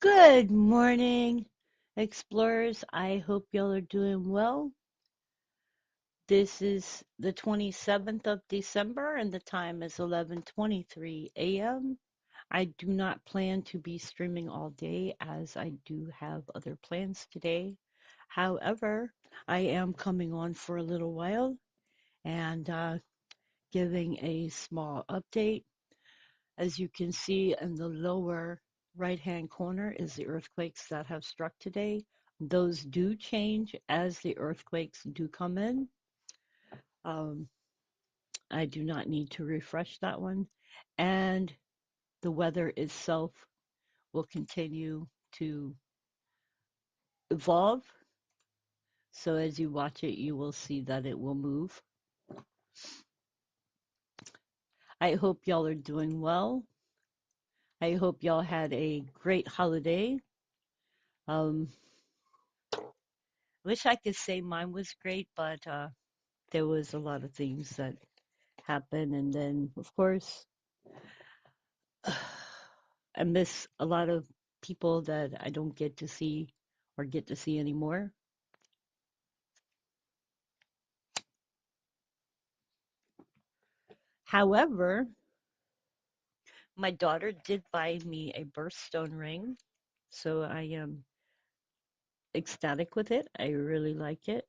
Good morning, explorers. I hope y'all are doing well. This is the 27th of December and the time is 11:23 a.m. I do not plan to be streaming all day as I do have other plans today. However, I am coming on for a little while and giving a small update. As you can see in the lower right-hand corner is the earthquakes that have struck today. Those do change as the earthquakes do come in. Um, I do not need to refresh that one. And the weather itself will continue to evolve. So as you watch it, you will see that it will move. I hope y'all are doing well. I hope y'all had a great holiday. Um, Wish I could say mine was great, but there was a lot of things that happened. And then, of course, I miss a lot of people that I don't get to see or get to see anymore. However, my daughter did buy me a birthstone ring, so I am ecstatic with it. I really like it.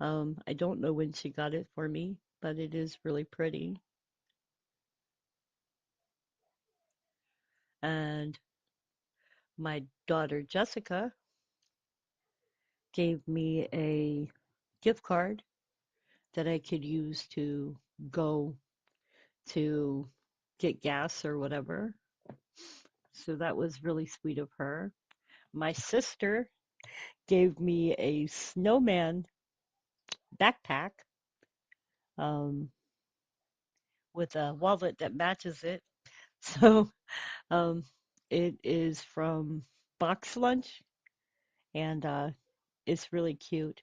I don't know when she got it for me, but it is really pretty. And my daughter Jessica gave me a gift card that I could use to go to get gas or whatever. So that was really sweet of her. My sister gave me a snowman backpack um, with a wallet that matches it. So um, it is from Box Lunch and it's really cute.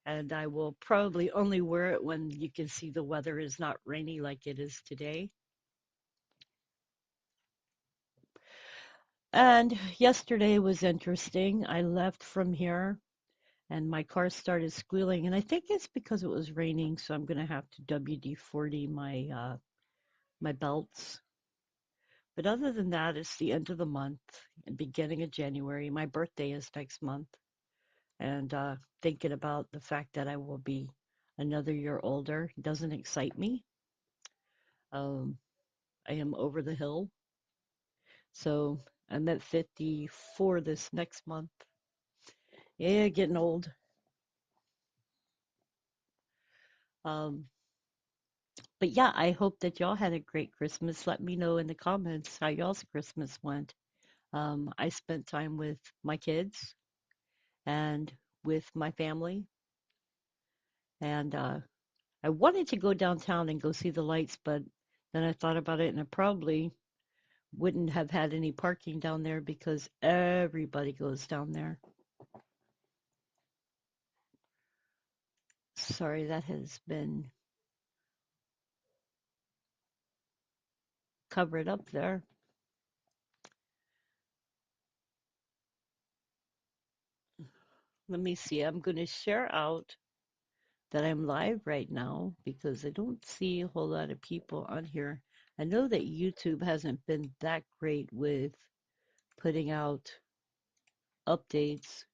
And I will probably only wear it when you can see the weather is not rainy like it is today. And yesterday was interesting. I left from here and my car started squealing, and I think it's because it was raining, so I'm going to have to WD-40 my belts. But other than that, it's the end of the month and beginning of January. My birthday is next month, and thinking about the fact that I will be another year older doesn't excite me. Um, I am over the hill, so I'm at 54 this next month. Yeah, getting old. Um, but yeah, I hope that y'all had a great Christmas. Let me know in the comments how y'all's Christmas went. I spent time with my kids and with my family, and I wanted to go downtown and go see the lights, but then I thought about it, and I probably wouldn't have had any parking down there because everybody goes down there. Sorry, that has been covered up there. Let me see. I'm going to share out that I'm live right now because I don't see a whole lot of people on here. I know that YouTube hasn't been that great with putting out updates.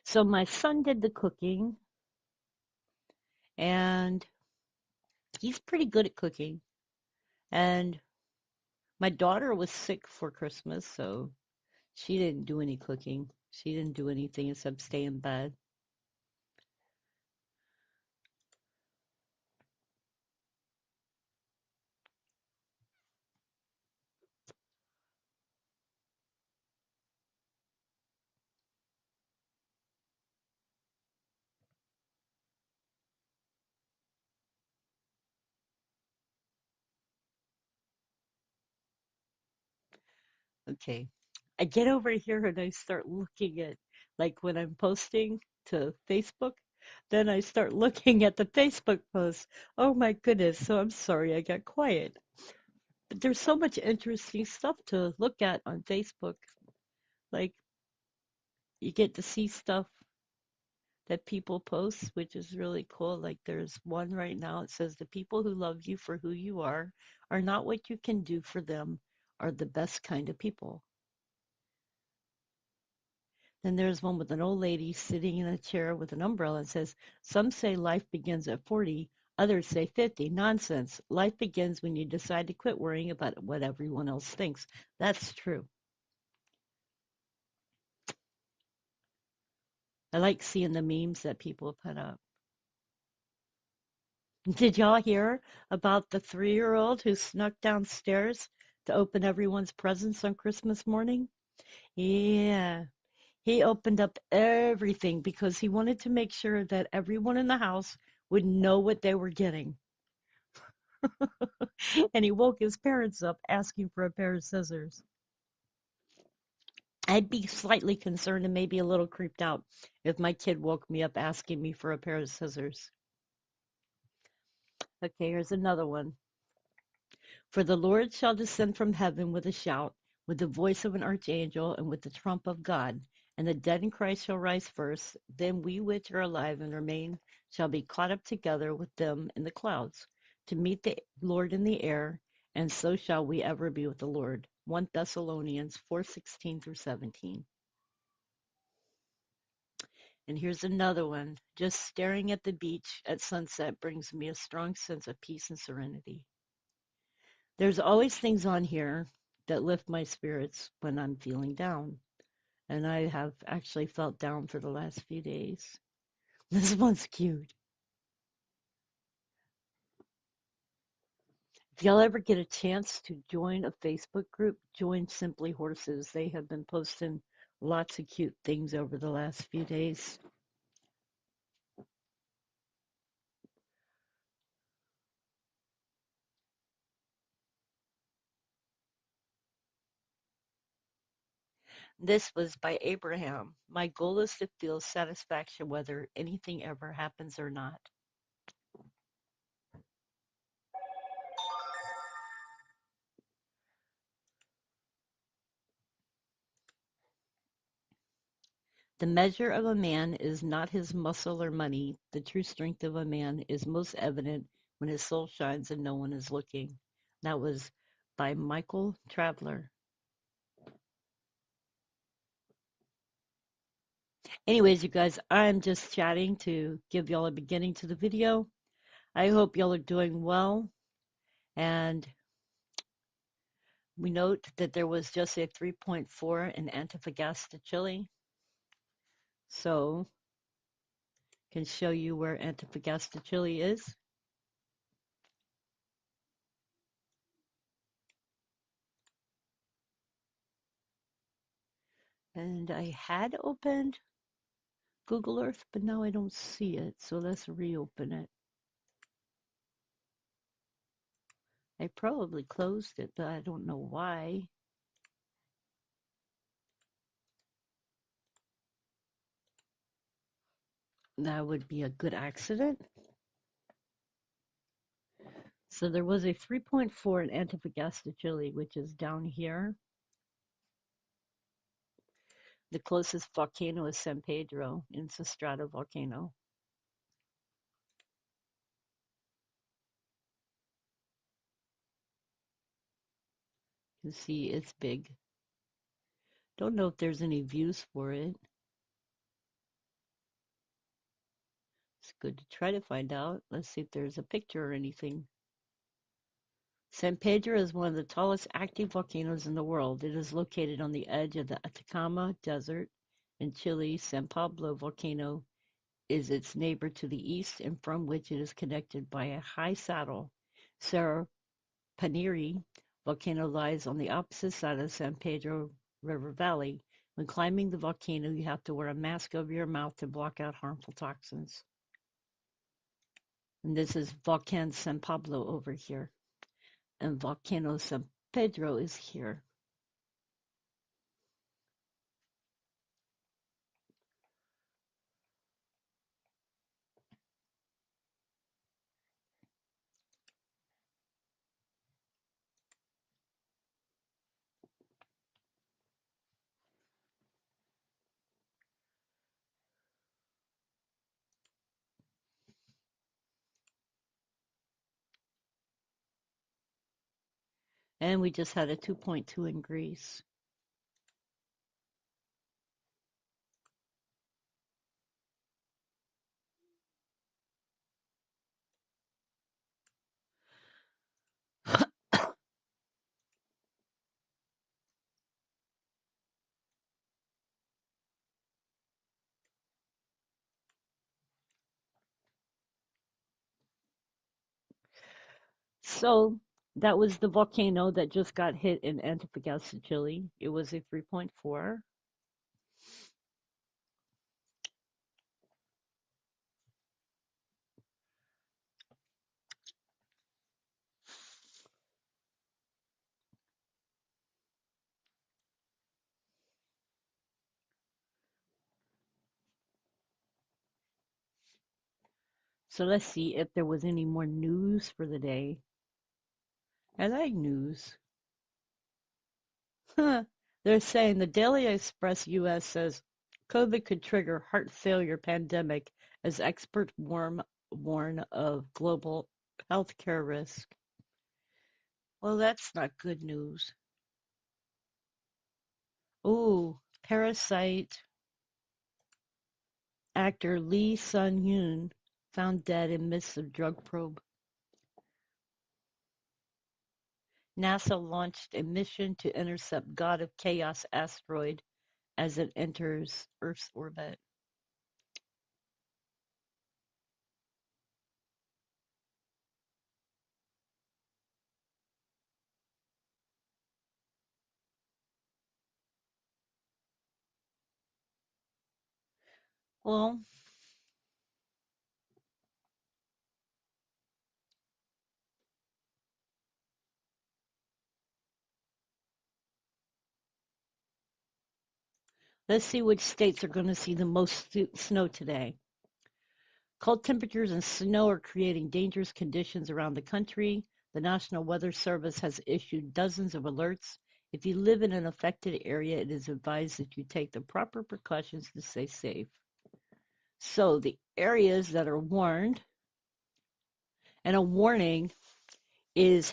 So my son did the cooking, and he's pretty good at cooking. And my daughter was sick for Christmas, so she didn't do any cooking. She didn't do anything except stay in bed. Okay. I get over here and I start looking at, like when I'm posting to Facebook, then I start looking at the Facebook posts. Oh my goodness. So I'm sorry I got quiet. But there's so much interesting stuff to look at on Facebook. Like you get to see stuff that people post, which is really cool. Like there's one right now. It says the people who love you for who you are not what you can do for them, are the best kind of people. Then there's one with an old lady sitting in a chair with an umbrella and says, some say life begins at 40, others say 50. Nonsense. Life begins when you decide to quit worrying about what everyone else thinks. That's true. I like seeing the memes that people put up. Did y'all hear about the 3-year-old who snuck downstairs to open everyone's presents on Christmas morning? Yeah, he opened up everything because he wanted to make sure that everyone in the house would know what they were getting. And he woke his parents up asking for a pair of scissors. I'd be slightly concerned and maybe a little creeped out if my kid woke me up asking me for a pair of scissors. Okay, here's another one. For the Lord shall descend from heaven with a shout, with the voice of an archangel, and with the trump of God. And the dead in Christ shall rise first. Then we which are alive and remain shall be caught up together with them in the clouds, to meet the Lord in the air, and so shall we ever be with the Lord. 1 Thessalonians 4:16 through 17. And here's another one. Just staring at the beach at sunset brings me a strong sense of peace and serenity. There's always things on here that lift my spirits when I'm feeling down. And I have actually felt down for the last few days. This one's cute. If y'all ever get a chance to join a Facebook group, join Simply Horses. They have been posting lots of cute things over the last few days. This was by Abraham. My goal is to feel satisfaction whether anything ever happens or not. The measure of a man is not his muscle or money. The true strength of a man is most evident when his soul shines and no one is looking. That was by Michael Traveler. Anyways, you guys, I'm just chatting to give y'all a beginning to the video. I hope y'all are doing well. And we note that there was just a 3.4 in Antofagasta, Chile. So, can show you where Antofagasta, Chile is. And I had opened Google Earth, but now I don't see it. So let's reopen it. I probably closed it, but I don't know why. That would be a good accident. So there was a 3.4 in Antofagasta, Chile, which is down here. The closest volcano is San Pedro, in Strata volcano. You can see it's big. Don't know if there's any views for it. It's good to try to find out. Let's see if there's a picture or anything. San Pedro is one of the tallest active volcanoes in the world. It is located on the edge of the Atacama Desert in Chile. San Pablo volcano is its neighbor to the east and from which it is connected by a high saddle. Cerro Paniri volcano lies on the opposite side of the San Pedro River Valley. When climbing the volcano, you have to wear a mask over your mouth to block out harmful toxins. And this is Volcan San Pablo over here. And Volcano San Pedro is here. And we just had a 2.2 in Greece. So that was the volcano that just got hit in Antofagasta, Chile. It was a 3.4. So let's see if there was any more news for the day. I like news. They're saying the Daily Express US says COVID could trigger heart failure pandemic as experts warn of global healthcare risk. Well, that's not good news. Ooh, Parasite actor Lee Sun-yoon found dead in midst of drug probe. NASA launched a mission to intercept God of Chaos asteroid as it enters Earth's orbit. Well, let's see which states are going to see the most snow today. Cold temperatures and snow are creating dangerous conditions around the country. The National Weather Service has issued dozens of alerts. If you live in an affected area, it is advised that you take the proper precautions to stay safe. So the areas that are warned, and a warning is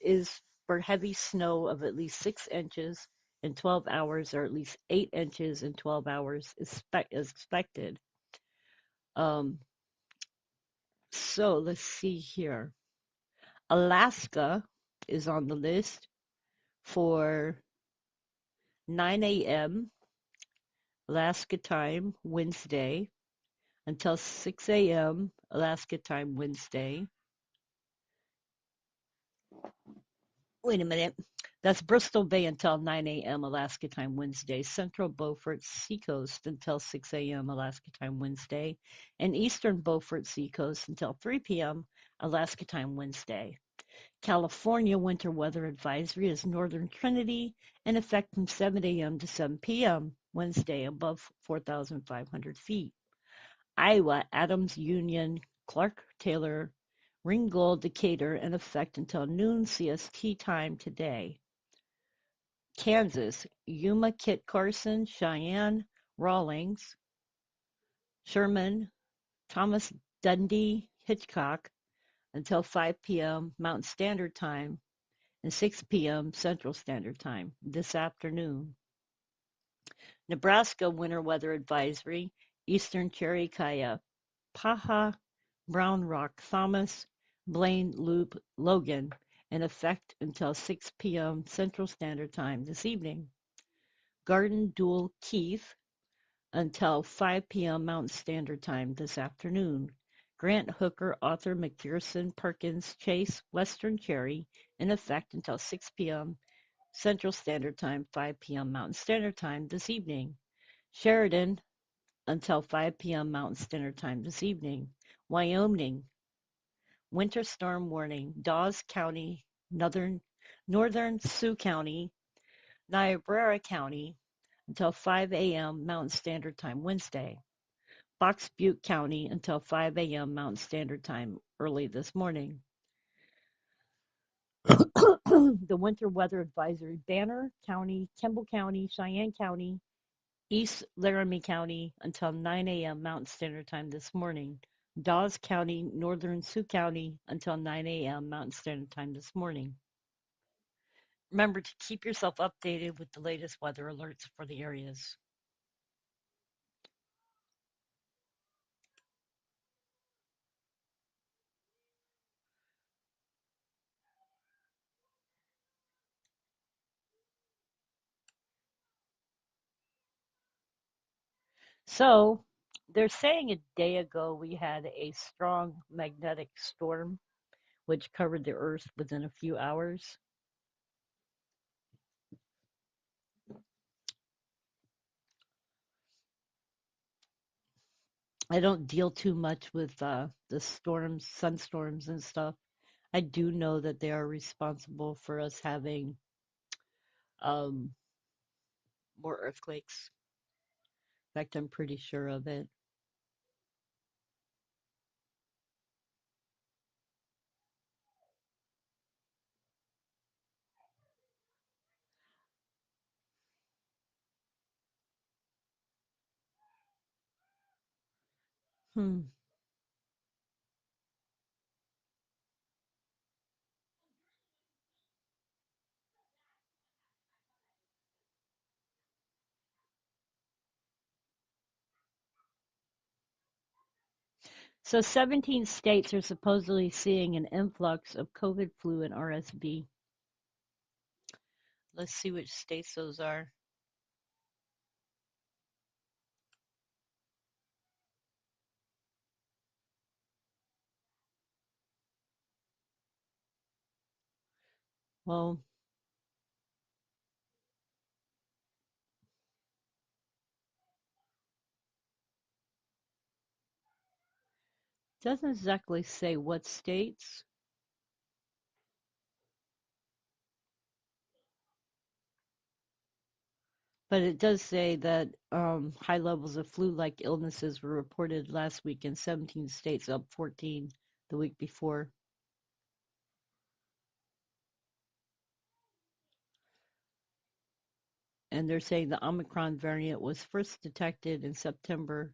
is for heavy snow of at least 6 inches in 12 hours, or at least 8 inches in 12 hours is expected. Um, so let's see here. Alaska is on the list for 9 a.m. Alaska time Wednesday until 6 a.m. Alaska time Wednesday. Wait a minute. That's Bristol Bay until 9 a.m. Alaska time Wednesday, Central Beaufort Seacoast until 6 a.m. Alaska time Wednesday, and Eastern Beaufort Seacoast until 3 p.m. Alaska time Wednesday. California winter weather advisory is Northern Trinity in effect from 7 a.m. to 7 p.m. Wednesday above 4,500 feet. Iowa, Adams, Union, Clark, Taylor, Ringgold, Decatur in effect until noon CST time today. Kansas, Yuma, Kit Carson, Cheyenne, Rawlings, Sherman, Thomas Dundee, Hitchcock until 5 p.m. Mountain Standard Time and 6 p.m. Central Standard Time this afternoon. Nebraska winter weather advisory, Eastern Cherokee, Paha, Brown Rock, Thomas, Blaine, Loop, Logan, in effect until 6 p.m. Central Standard Time this evening. Garden Dual Keith until 5 p.m. Mountain Standard Time this afternoon. Grant Hooker, Arthur McPherson, Perkins, Chase, Western Cherry, in effect until 6 p.m. Central Standard Time, 5 p.m. Mountain Standard Time this evening. Sheridan until 5 p.m. Mountain Standard Time this evening. Wyoming, winter storm warning, Dawes County, northern Sioux County, Niobrara County until 5 a.m. Mountain Standard Time Wednesday. Fox Butte County until 5 a.m. Mountain Standard Time early this morning. The winter weather advisory, Banner County, Kimball County, Cheyenne County, East Laramie County until 9 a.m. Mountain Standard Time this morning. Dawes County, Northern Sioux County until 9 a.m. Mountain Standard Time this morning. Remember to keep yourself updated with the latest weather alerts for the areas. So, they're saying a day ago we had a strong magnetic storm which covered the earth within a few hours. I don't deal too much with the storms, sunstorms, and stuff. I do know that they are responsible for us having um, more earthquakes. In fact, I'm pretty sure of it. Hmm. So 17 states are supposedly seeing an influx of COVID flu and RSV. Let's see which states those are. Well, it doesn't exactly say what states, but it does say that high levels of flu-like illnesses were reported last week in 17 states, up 14 the week before. And they're saying the Omicron variant was first detected in September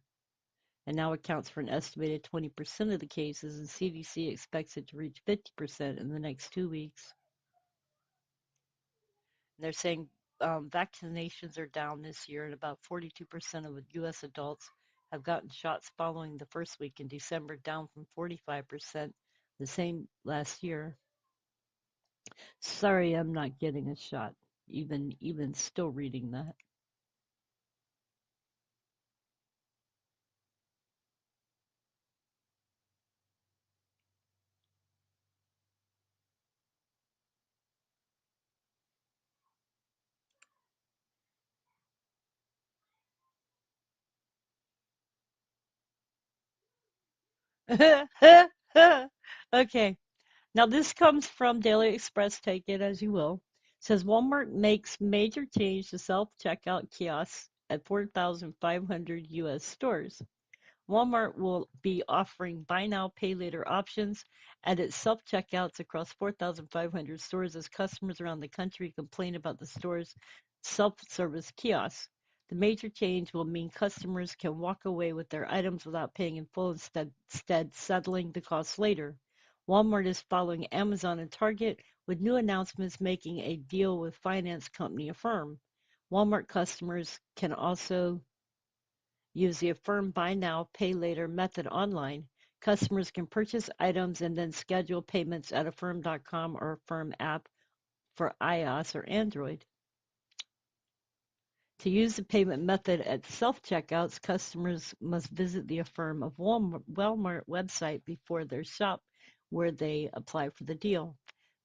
and now accounts for an estimated 20% of the cases, and CDC expects it to reach 50% in the next 2 weeks. And they're saying vaccinations are down this year, and about 42% of U.S. adults have gotten shots following the first week in December, down from 45% the same last year. Sorry, I'm not getting a shot. Even still reading that. Okay. Now, this comes from Daily Express, take it as you will. It says Walmart makes major change to self checkout kiosks at 4,500 U.S. stores. Walmart will be offering buy now, pay later options at its self checkouts across 4,500 stores as customers around the country complain about the store's self service kiosks. The major change will mean customers can walk away with their items without paying in full, instead settling the costs later. Walmart is following Amazon and Target with new announcements making a deal with finance company Affirm. Walmart customers can also use the Affirm Buy Now, Pay Later method online. Customers can purchase items and then schedule payments at affirm.com or Affirm app for iOS or Android. To use the payment method at self-checkouts, customers must visit the Affirm of Walmart website before their shop where they apply for the deal.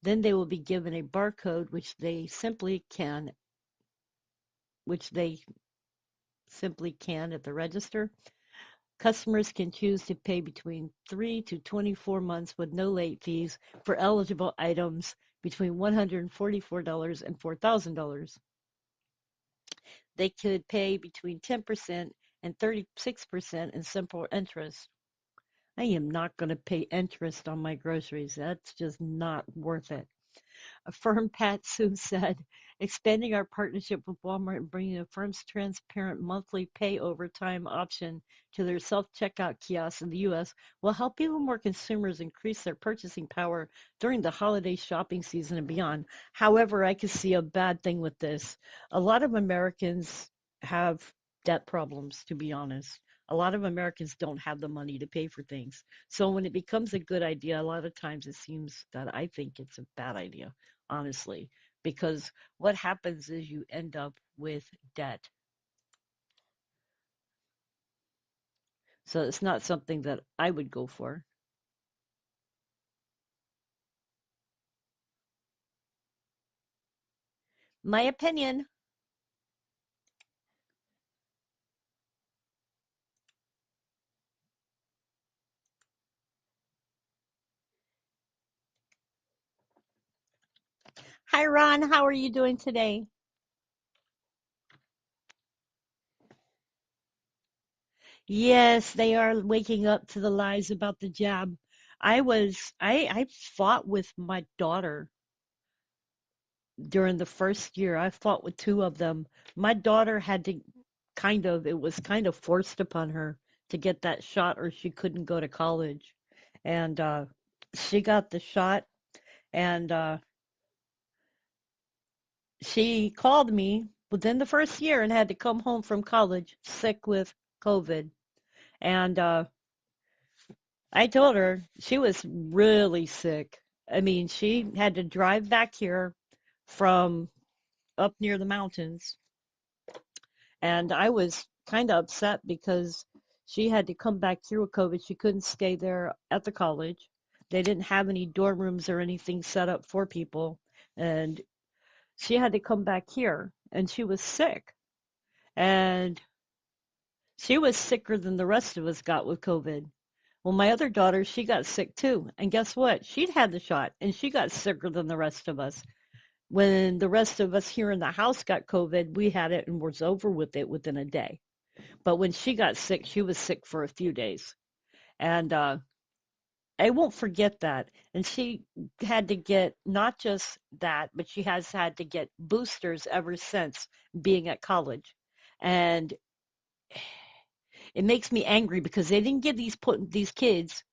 Then they will be given a barcode which they simply can at the register. Customers can choose to pay between 3 to 24 months with no late fees for eligible items between $144 and $4,000. They could pay between 10% and 36% in simple interest. I am not going to pay interest on my groceries. That's just not worth it. Affirm Pat Sue said, expanding our partnership with Walmart and bringing the firm's transparent monthly pay over time option to their self-checkout kiosks in the U.S. will help even more consumers increase their purchasing power during the holiday shopping season and beyond. However, I could see a bad thing with this. A lot of Americans have debt problems, to be honest. A lot of Americans don't have the money to pay for things. So when it becomes a good idea, a lot of times it seems that I think it's a bad idea, honestly, because what happens is you end up with debt. So it's not something that I would go for. My opinion. Hi, Ron. How are you doing today? Yes, they are waking up to the lies about the jab. I fought with my daughter during the first year. I fought with two of them. My daughter had to it was kind of forced upon her to get that shot or she couldn't go to college. And she got the shot and she called me within the first year and had to come home from college sick with COVID. And I told her she was really sick. I mean, she had to drive back here from up near the mountains. And I was kind of upset because she had to come back here with COVID. She couldn't stay there at the college. They didn't have any dorm rooms or anything set up for people. And she had to come back here and she was sick. And she was sicker than the rest of us got with COVID. Well, my other daughter, she got sick too. And guess what? She'd had the shot and she got sicker than the rest of us. When the rest of us here in the house got COVID, we had it and was over with it within a day. But when she got sick, she was sick for a few days. And I won't forget that. And she had to get not just that, but she has had to get boosters ever since being at college. And it makes me angry because they didn't give these kids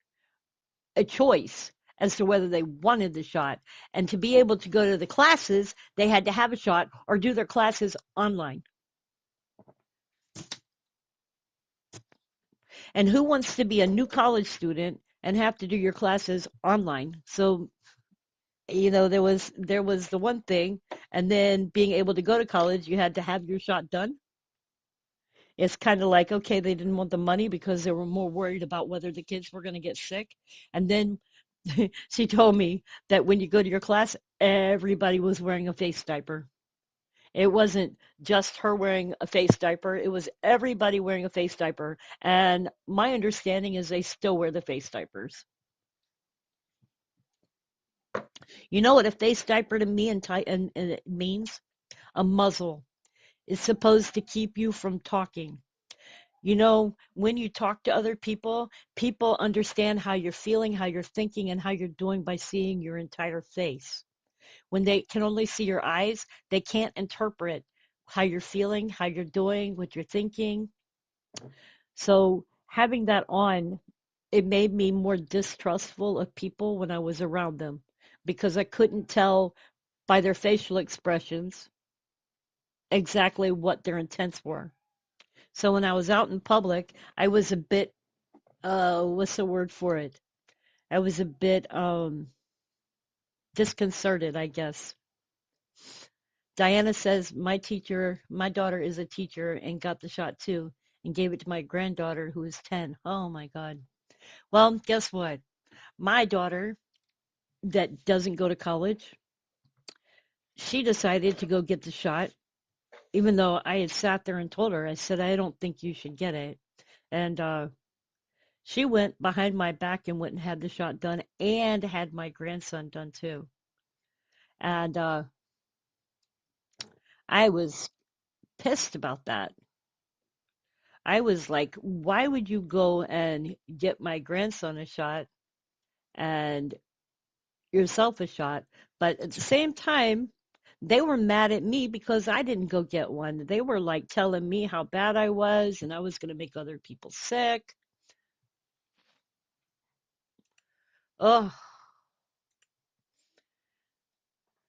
a choice as to whether they wanted the shot. And to be able to go to the classes, they had to have a shot or do their classes online. And who wants to be a new college student and have to do your classes online? So, there was the one thing, and then being able to go to college, you had to have your shot done. It's kind of like, okay, they didn't want the money because they were more worried about whether the kids were going to get sick. And then she told me that when you go to your class, everybody was wearing a face diaper. It wasn't just her wearing a face diaper, it was everybody wearing a face diaper. And my understanding is they still wear the face diapers. You know what a face diaper to me and it means? A muzzle. It's supposed to keep you from talking. When you talk to other people, people understand how you're feeling, how you're thinking, and how you're doing by seeing your entire face. When they can only see your eyes, they can't interpret how you're feeling, how you're doing, what you're thinking. So having that on, it made me more distrustful of people when I was around them because I couldn't tell by their facial expressions exactly what their intents were. So when I was out in public, I was a bit, what's the word for it? I was a bit disconcerted, I guess. Diana says, my daughter is a teacher and got the shot too and gave it to my granddaughter who is 10. Oh my God. Well, guess what? My daughter that doesn't go to college, she decided to go get the shot, even though I had sat there and told her, I said, I don't think you should get it. And she went behind my back and went and had the shot done and had my grandson done too. And I was pissed about that. I was like, why would you go and get my grandson a shot and yourself a shot, But at the same time, they were mad at me because I didn't go get one. They were like telling me how bad I was and I was going to make other people sick. Oh,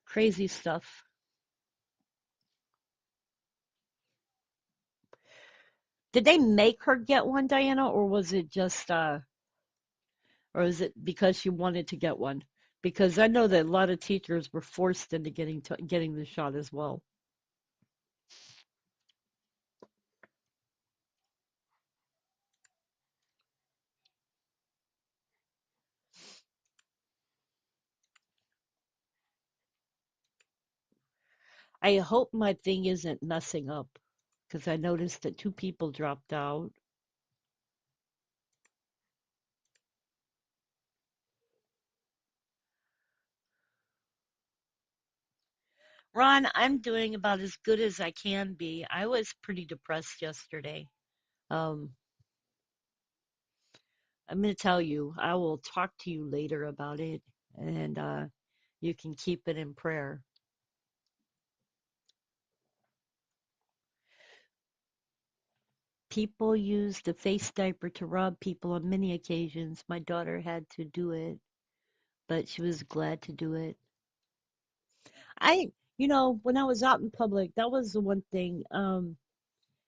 crazy stuff. Did they make her get one, Diana, or was it just or is it because she wanted to get one? Because I know that a lot of teachers were forced into getting the shot as well. I hope my thing isn't messing up because I noticed that two people dropped out. Ron, I'm doing about as good as I can be. I was pretty depressed yesterday. Um, I'm going to tell you, I will talk to you later about it, and you can keep it in prayer. People use the face diaper to rob people on many occasions. My daughter had to do it, but she was glad to do it. When I was out in public, that was the one thing.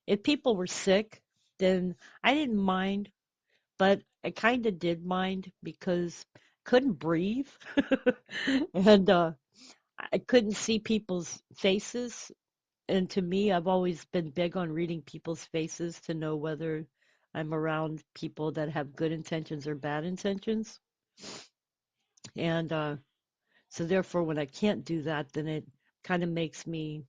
If people were sick, then I didn't mind, but I kind of did mind because I couldn't breathe and I couldn't see people's faces. And to me, I've always been big on reading people's faces to know whether I'm around people that have good intentions or bad intentions. And so therefore, when I can't do that, then it kind of makes me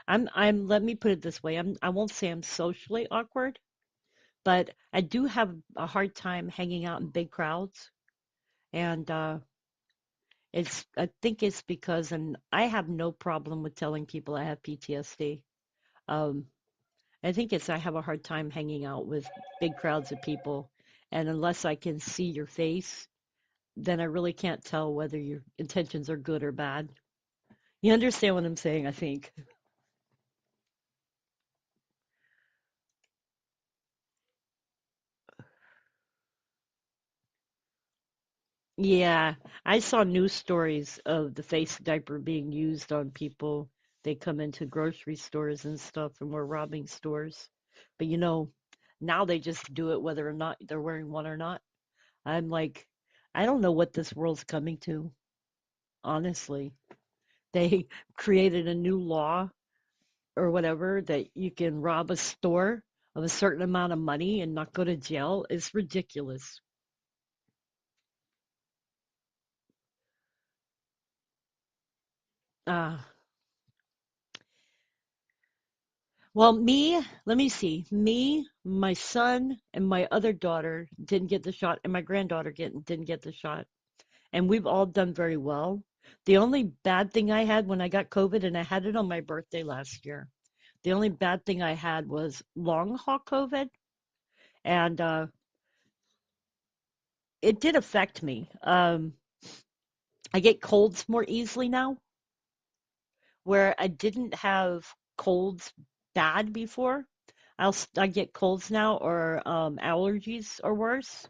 let me put it this way. I won't say I'm socially awkward, but I do have a hard time hanging out in big crowds. And I think it's because, and I have no problem with telling people I have PTSD. Um, I think I have a hard time hanging out with big crowds of people. And unless I can see your face, then I really can't tell whether your intentions are good or bad. You understand what I'm saying, I think. Yeah, I saw news stories of the face diaper being used on people. They come into grocery stores and stuff and were robbing stores. But now they just do it whether or not they're wearing one or not. I'm like, I don't know what this world's coming to, honestly. They created a new law or whatever that you can rob a store of a certain amount of money and not go to jail. It's ridiculous. Uh, Well, let me see. Me, my son, and my other daughter didn't get the shot, and my granddaughter didn't get the shot. And we've all done very well. The only bad thing I had when I got COVID, and I had it on my birthday last year, the only bad thing I had was long haul COVID, and it did affect me. I get colds more easily now, where I didn't have colds bad before. I get colds now or allergies or worse.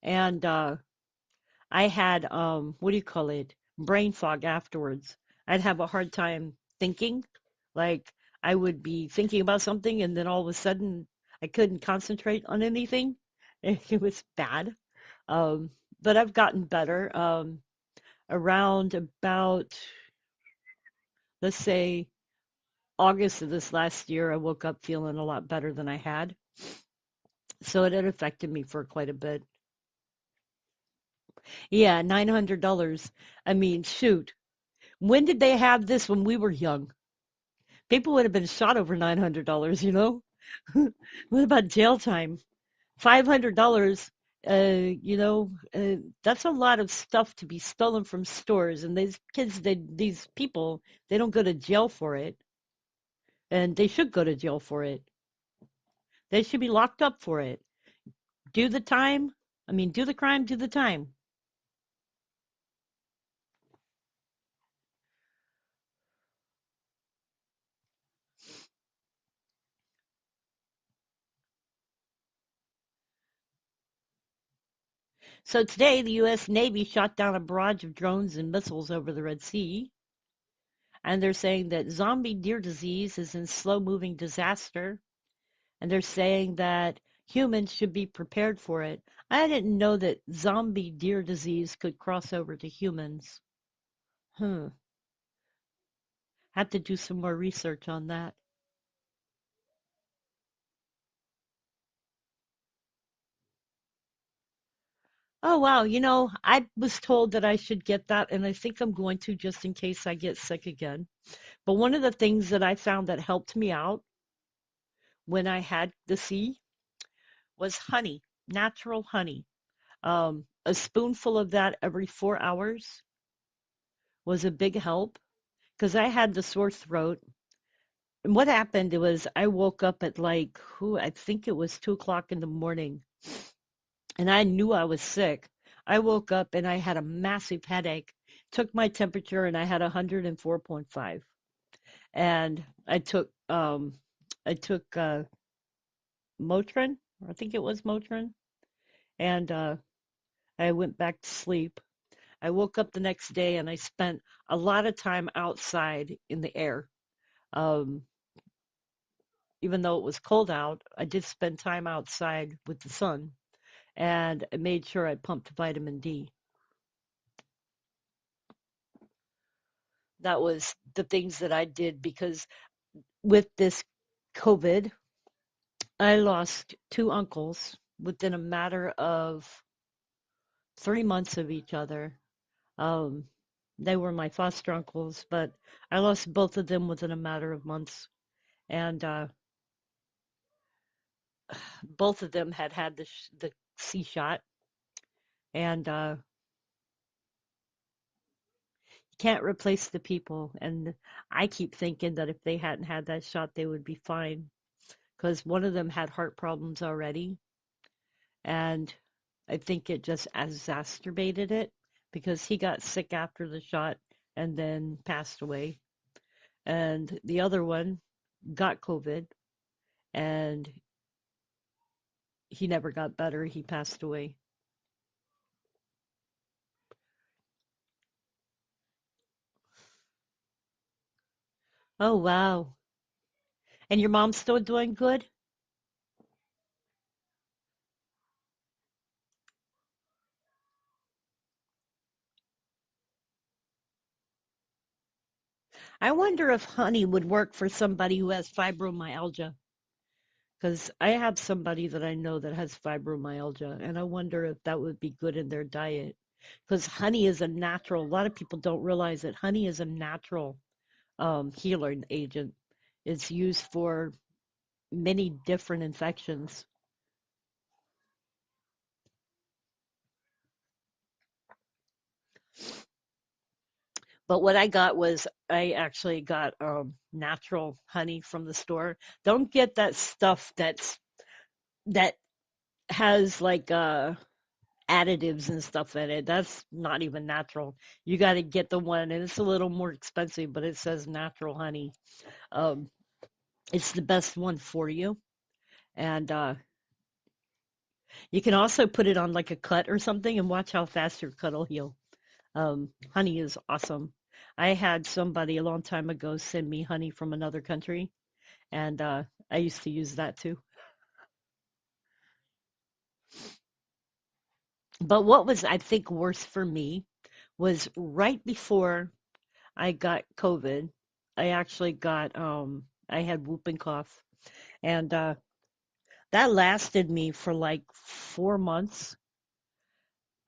And I had what do you call it? Brain fog afterwards. I'd have a hard time thinking. Like I would be thinking about something and then all of a sudden I couldn't concentrate on anything. It was bad. Um, but I've gotten better. Around about, let's say, August of this last year, I woke up feeling a lot better than I had. So it had affected me for quite a bit. Yeah, $900. I mean, shoot. When did they have this when we were young? People would have been shot over $900, you know? What about jail time? $500, that's a lot of stuff to be stolen from stores. And these people, they don't go to jail for it. And they should go to jail for it. They should be locked up for it. Do the time. I mean, do the crime, do the time. So today, the U.S. Navy shot down a barrage of drones and missiles over the Red Sea, and they're saying that zombie deer disease is in slow-moving disaster, and they're saying that humans should be prepared for it. I didn't know that zombie deer disease could cross over to humans. Hmm. Have to do some more research on that. Oh, wow. I was told that I should get that, and I think I'm going to just in case I get sick again. But one of the things that I found that helped me out when I had the C was honey, natural honey. A spoonful of that every 4 hours was a big help because I had the sore throat. And what happened was I woke up at like, I think it was 2 o'clock in the morning, and I knew I was sick. I woke up and I had a massive headache, took my temperature, and I had 104.5. And I took Motrin, I think it was Motrin, and I went back to sleep. I woke up the next day and I spent a lot of time outside in the air. Um, Even though it was cold out, I did spend time outside with the sun, and I made sure I pumped vitamin D. That was the things that I did because with this COVID, I lost two uncles within a matter of 3 months of each other. Um, they were my foster uncles, but I lost both of them within a matter of months. And both of them had had the C shot. And you can't replace the people. And I keep thinking that if they hadn't had that shot, they would be fine. Because one of them had heart problems already. And I think it just exacerbated it because he got sick after the shot and then passed away. And the other one got COVID and he never got better. He passed away. Oh, wow. And your mom's still doing good? I wonder if honey would work for somebody who has fibromyalgia. Because I have somebody that I know that has fibromyalgia, and I wonder if that would be good in their diet. Because honey is a natural, a lot of people don't realize that honey is a natural healing agent. It's used for many different infections. But what I got was I actually got natural honey from the store. Don't get that stuff that has like additives and stuff in it. That's not even natural. You got to get the one, and it's a little more expensive, but it says natural honey. Um, it's the best one for you, and you can also put it on like a cut or something, and watch how fast your cut will heal. Honey is awesome. I had somebody a long time ago send me honey from another country, and I used to use that too. But what was, I think, worse for me was right before I got COVID. I actually got I had whooping cough, and that lasted me for like 4 months.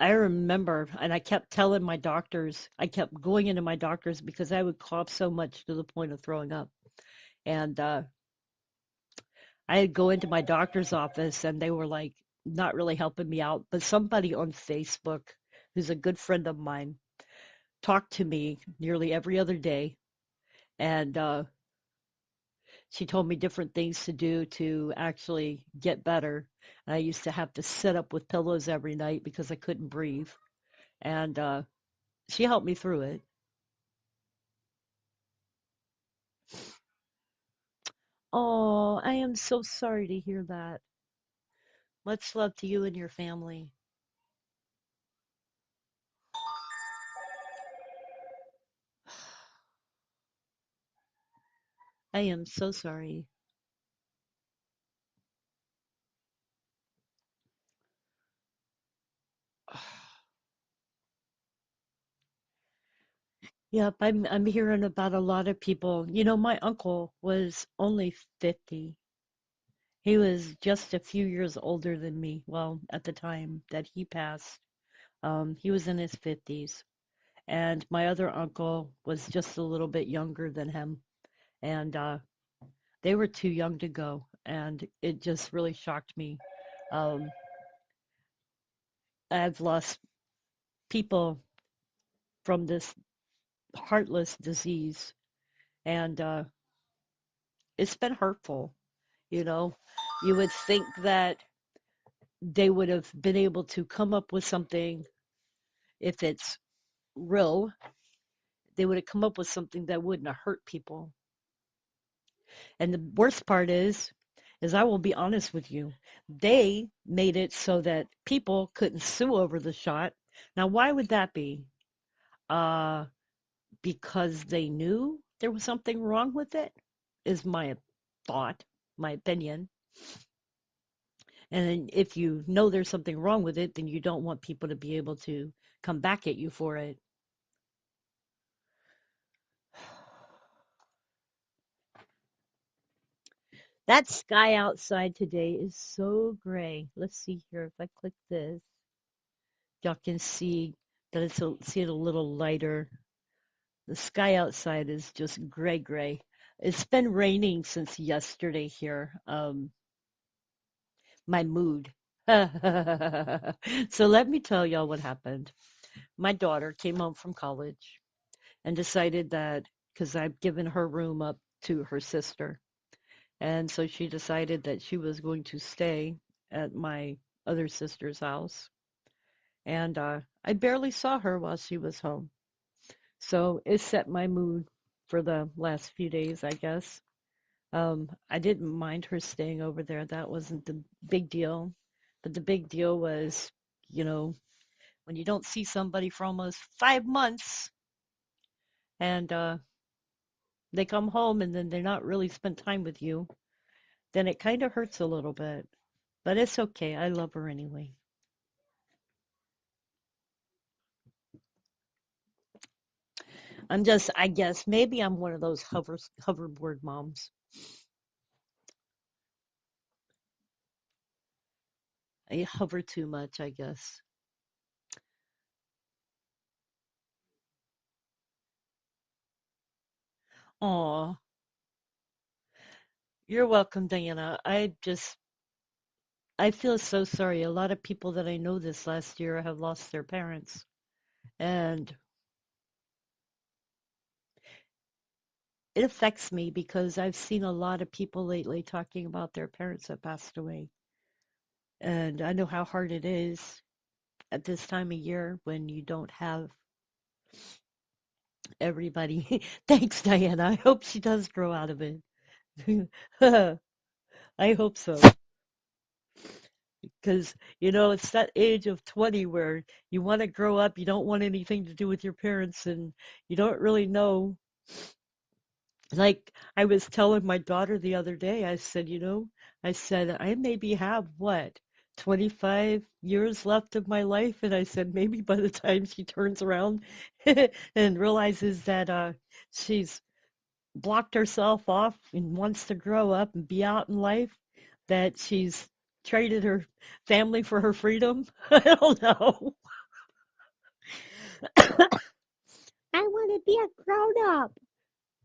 I remember, and I kept telling my doctors, I kept going into my doctors because I would cough so much to the point of throwing up. And I'd go into my doctor's office and they were like not really helping me out. But somebody on Facebook, who's a good friend of mine, talked to me nearly every other day. And she told me different things to do to actually get better. And I used to have to sit up with pillows every night because I couldn't breathe. And she helped me through it. Oh, I am so sorry to hear that. Much love to you and your family. I am so sorry. Yep, I'm hearing about a lot of people. You know, my uncle was only 50. He was just a few years older than me. Well, at the time that he passed, he was in his 50s. And my other uncle was just a little bit younger than him. And they were too young to go. And it just really shocked me. Um, I've lost people from this heartless disease. And it's been hurtful. You know, you would think that they would have been able to come up with something if it's real. They would have come up with something that wouldn't have hurt people. And the worst part is I will be honest with you, they made it so that people couldn't sue over the shot. Now, why would that be? Uh, because they knew there was something wrong with it, is my thought, my opinion. And if you know there's something wrong with it, then you don't want people to be able to come back at you for it. That sky outside today is so gray. Let's see here. If I click this, y'all can see that see it a little lighter. The sky outside is just gray, gray. It's been raining since yesterday here. My mood. So let me tell y'all what happened. My daughter came home from college and decided that because I've given her room up to her sister, and so she decided that she was going to stay at my other sister's house. And I barely saw her while she was home. So it set my mood for the last few days, I guess. I didn't mind her staying over there. That wasn't the big deal. But the big deal was, you know, when you don't see somebody for almost 5 months and they come home and then they're not really spent time with you, then it kind of hurts a little bit. But it's okay. I love her anyway. I guess, maybe I'm one of those hoverboard moms. I hover too much, I guess. Aw, you're welcome, Diana. I feel so sorry. A lot of people that I know this last year have lost their parents. And it affects me because I've seen a lot of people lately talking about their parents that passed away. And I know how hard it is at this time of year when you don't have everybody. Thanks, Diana. I hope she does grow out of it. I hope so. Because, it's that age of 20 where you want to grow up, you don't want anything to do with your parents, and you don't really know. Like I was telling my daughter the other day, I said, I maybe have what, 25 years left of my life. And I said, maybe by the time she turns around and realizes that she's blocked herself off and wants to grow up and be out in life, that she's traded her family for her freedom. I don't know. I want to be a grown up.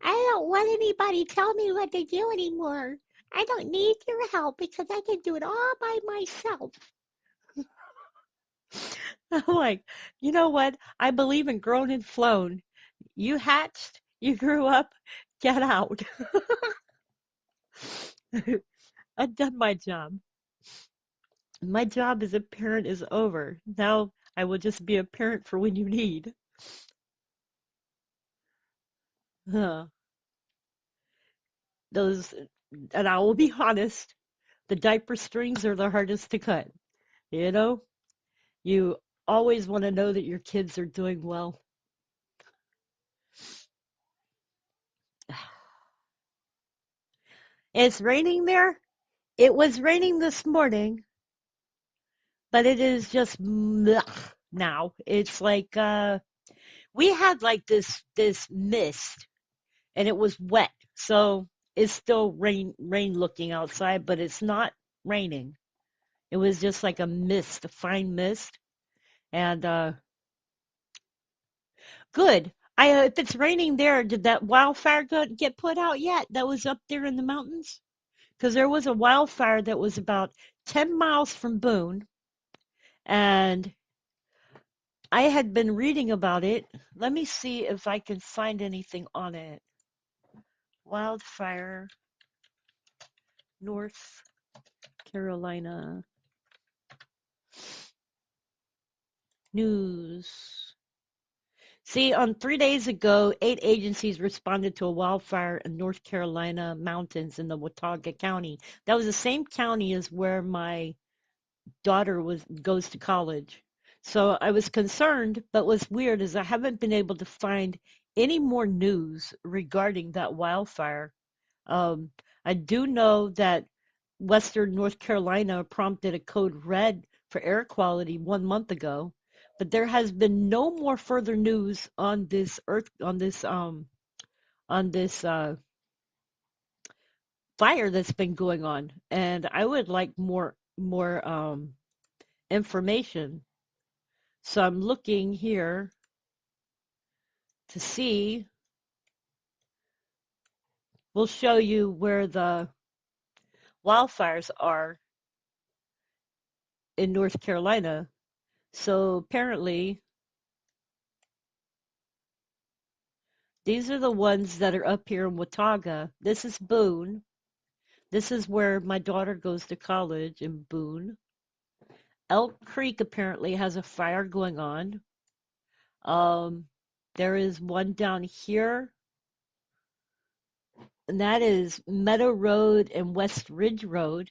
I don't want anybody tell me what to do anymore. I don't need your help because I can do it all by myself. I'm like, you know what? I believe in grown and flown. You hatched, you grew up, get out. I've done my job. My job as a parent is over. Now I will just be a parent for when you need. Huh. Those, and I will be honest, the diaper strings are the hardest to cut. You know, you always want to know that your kids are doing well. It's raining there. It was raining this morning, but it is just blech now. It's like we had like this mist and it was wet. So it's still rain looking outside, but it's not raining. It was just like a mist, a fine mist. And good. If it's raining there, did that wildfire get put out yet? That was up there in the mountains? Because there was a wildfire that was about 10 miles from Boone, and I had been reading about it. Let me see if I can find anything on it. Wildfire, North Carolina news. See, on 3 days ago, 8 agencies responded to a wildfire in North Carolina mountains in the Watauga County. That was the same county as where my daughter was goes to college. So I was concerned, but what's weird is I haven't been able to find any more news regarding that wildfire. Um, I do know that Western North Carolina prompted a code red for air quality 1 month ago, but there has been no more further news on this earth on this fire that's been going on, and I would like more information. So I'm looking here to see. We'll show you where the wildfires are in North Carolina. So apparently, these are the ones that are up here in Watauga. This is Boone. This is where my daughter goes to college in Boone. Elk Creek apparently has a fire going on. Um, there is one down here, and that is Meadow Road and West Ridge Road.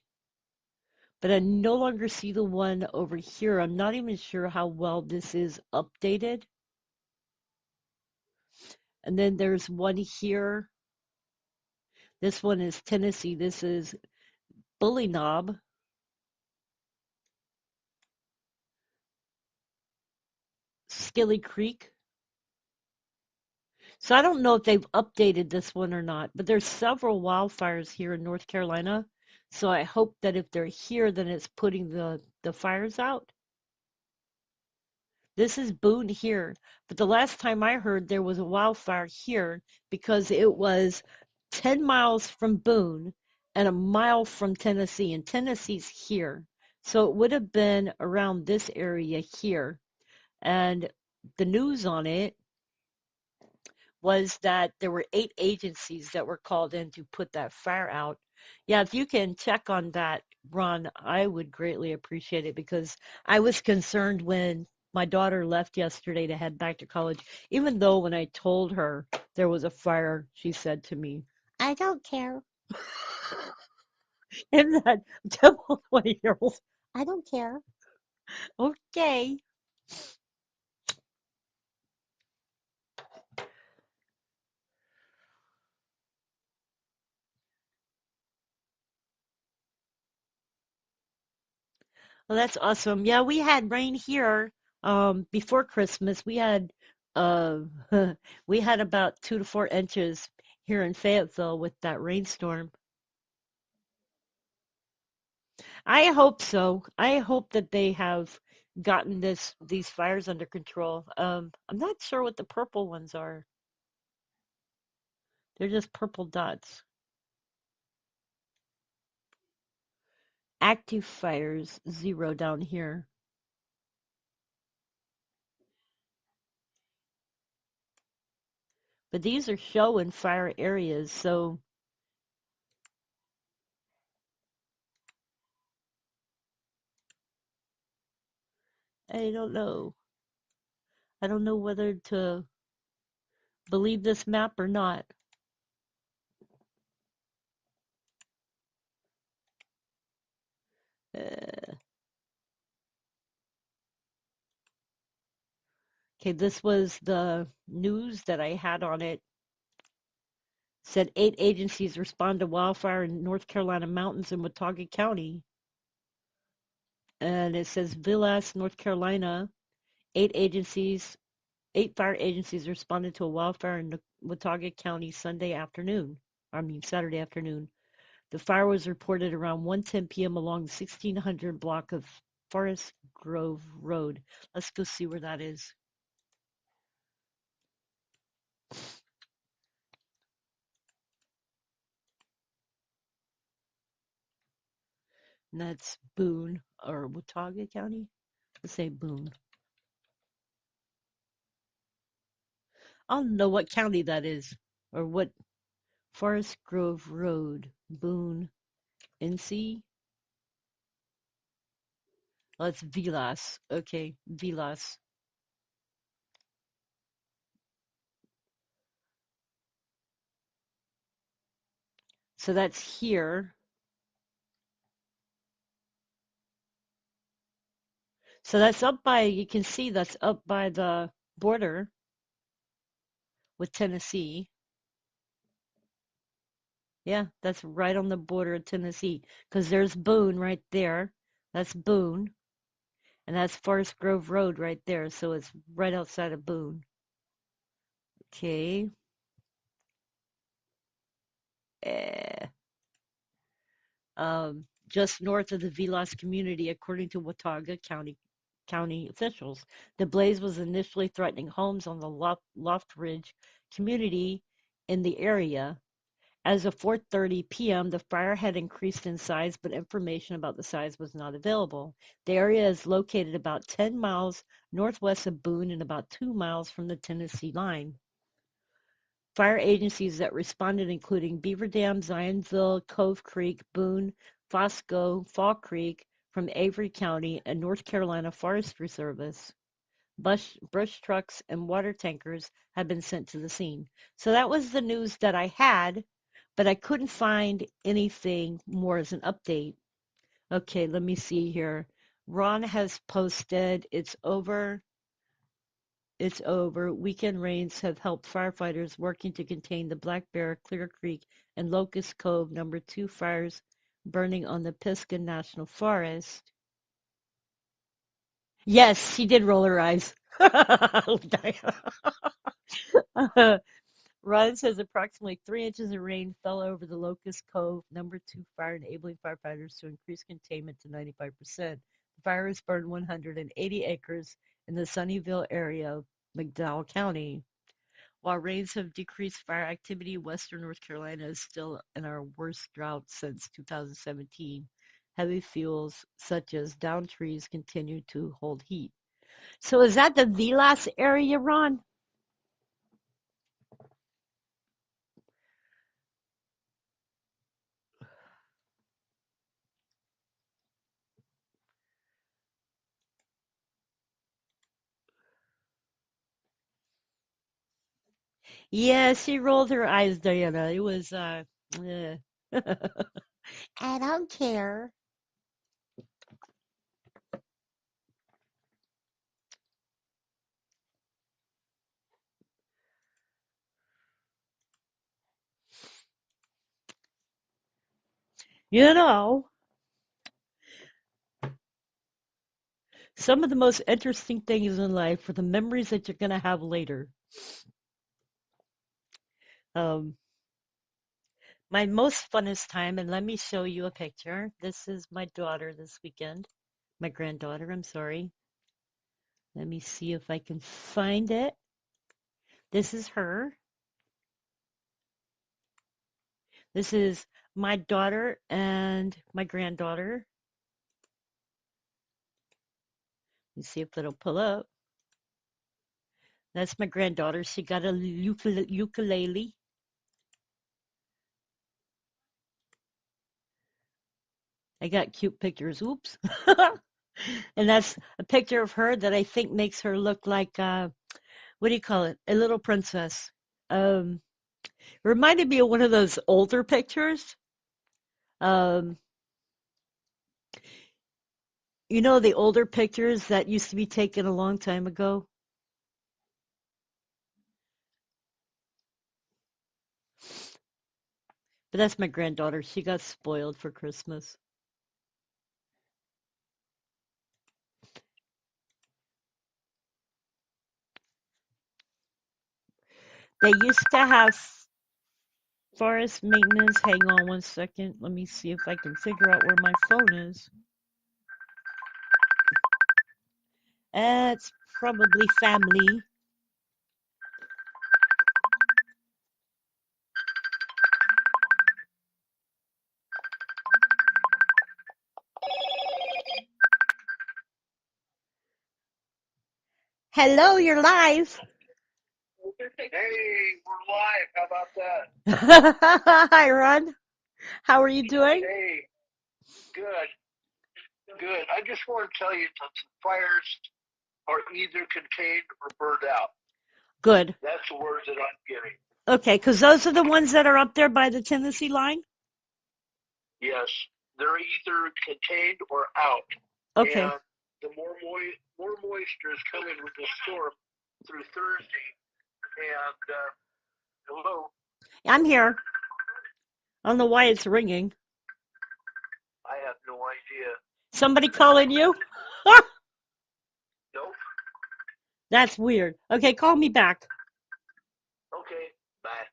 But I no longer see the one over here. I'm not even sure how well this is updated. And then there's one here. This one is Tennessee. This is Bully Knob, Skilly Creek. So I don't know if they've updated this one or not, but there's several wildfires here in North Carolina. So I hope that if they're here, then it's putting the fires out. This is Boone here, but the last time I heard there was a wildfire here because it was 10 miles from Boone and a mile from Tennessee, and Tennessee's here. So it would have been around this area here. And the news on it was that there were 8 agencies that were called in to put that fire out. Yeah, if you can check on that, Ron, I would greatly appreciate it because I was concerned when my daughter left yesterday to head back to college, even though when I told her there was a fire, she said to me, I don't care. And that typical 20-year-old, I don't care. Okay. Well, that's awesome. Yeah, we had rain here before Christmas. We had uh we had about 2 to 4 inches here in Fayetteville with that rainstorm. I hope so. I hope that they have gotten these fires under control. I'm not sure what the purple ones are. They're just purple dots. Active fires, 0 down here. But these are showing fire areas, so I don't know. I don't know whether to believe this map or not. Uh, okay, this was the news that I had on it Said 8 agencies respond to wildfire in North Carolina mountains in Watauga County. And it says Villas, North Carolina, 8 agencies, 8 fire agencies responded to a wildfire in Watauga County Saturday afternoon. The fire was reported around 1:10 p.m. along the 1600 block of Forest Grove Road. Let's go see where that is. And that's Boone or Watauga County. Let's say Boone. I don't know what county that is or what. Forest Grove Road, Boone, NC. Oh, it's Vilas. Okay, Vilas. So that's here. So that's up by, you can see that's up by the border with Tennessee. Yeah, that's right on the border of Tennessee. Because there's Boone right there. That's Boone. And that's Forest Grove Road right there. So it's right outside of Boone. Okay. Eh. Just north of the Vilas community, according to Watauga County officials. The blaze was initially threatening homes on the Loft Ridge community in the area. As of 4:30 p.m., the fire had increased in size, but information about the size was not available. The area is located about 10 miles northwest of Boone and about 2 miles from the Tennessee line. Fire agencies that responded including Beaver Dam, Zionsville, Cove Creek, Boone, Fosco, Fall Creek from Avery County, and North Carolina Forestry Service. Brush trucks and water tankers have been sent to the scene. So that was the news that I had, but I couldn't find anything more as an update. Okay, let me see here. Ron has posted, it's over. It's over. Weekend rains have helped firefighters working to contain the Black Bear, Clear Creek, and Locust Cove #2 fires burning on the Pisgah National Forest. Yes, she did roll her eyes. Ron says approximately 3 inches of rain fell over the Locust Cove #2 fire, enabling firefighters to increase containment to 95%. The fire has burned 180 acres in the Sunnyvale area of McDowell County. While rains have decreased fire activity, western North Carolina is still in our worst drought since 2017. Heavy fuels such as downed trees continue to hold heat. So is that the Vilas area, Ron? Yeah, she rolled her eyes, Diana. It was, eh. I don't care. You know, some of the most interesting things in life are the memories that you're going to have later. Um, my most funnest time, and let me show you a picture. This is my daughter this weekend. My granddaughter, I'm sorry. Let me see if I can find it. This is her. This is my daughter and my granddaughter. Let's see if it'll pull up. That's my granddaughter. She got a ukulele. I got cute pictures. Oops. And that's a picture of her that I think makes her look like, what do you call it? A little princess. Um, Reminded me of one of those older pictures. Um, you know, the older pictures that used to be taken a long time ago? But that's my granddaughter. She got spoiled for Christmas. They used to have forest maintenance. Hang on one second. Let me see if I can figure out where my phone is. It's probably family. Hello, you're live. Hey, we're live. How about that? Hi, Ron. How are you doing? Hey, good, good. I just want to tell you that the fires are either contained or burned out. Good. That's the words that I'm getting. Okay, because those are the ones that are up there by the Tennessee line? Yes, they're either contained or out. Okay. And the more moisture is coming with the storm through Thursday. And hello, I'm here. I don't know why it's ringing. I have no idea. Somebody calling you? Nope. That's weird. Okay, call me back. Okay, bye.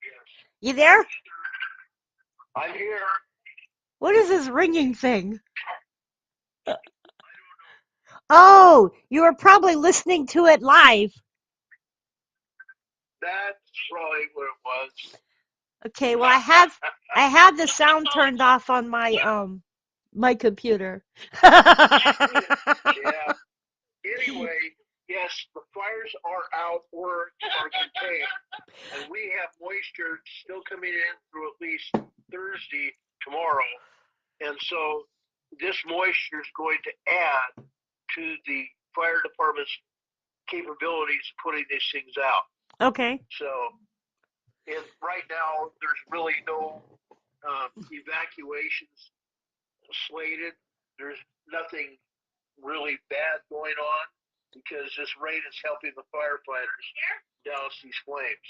Yes, You there? I'm here. What is this ringing thing? Oh, you were probably listening to it live. That's probably what it was. Okay, well I have the sound turned off on my computer. Yeah. Anyway, yes, the fires are out or are contained, and we have moisture still coming in through at least Thursday tomorrow, and so this moisture is going to add to the fire department's capabilities of putting these things out. Okay. So, right now there's really no evacuations slated. There's nothing really bad going on because this rain is helping the firefighters douse these flames.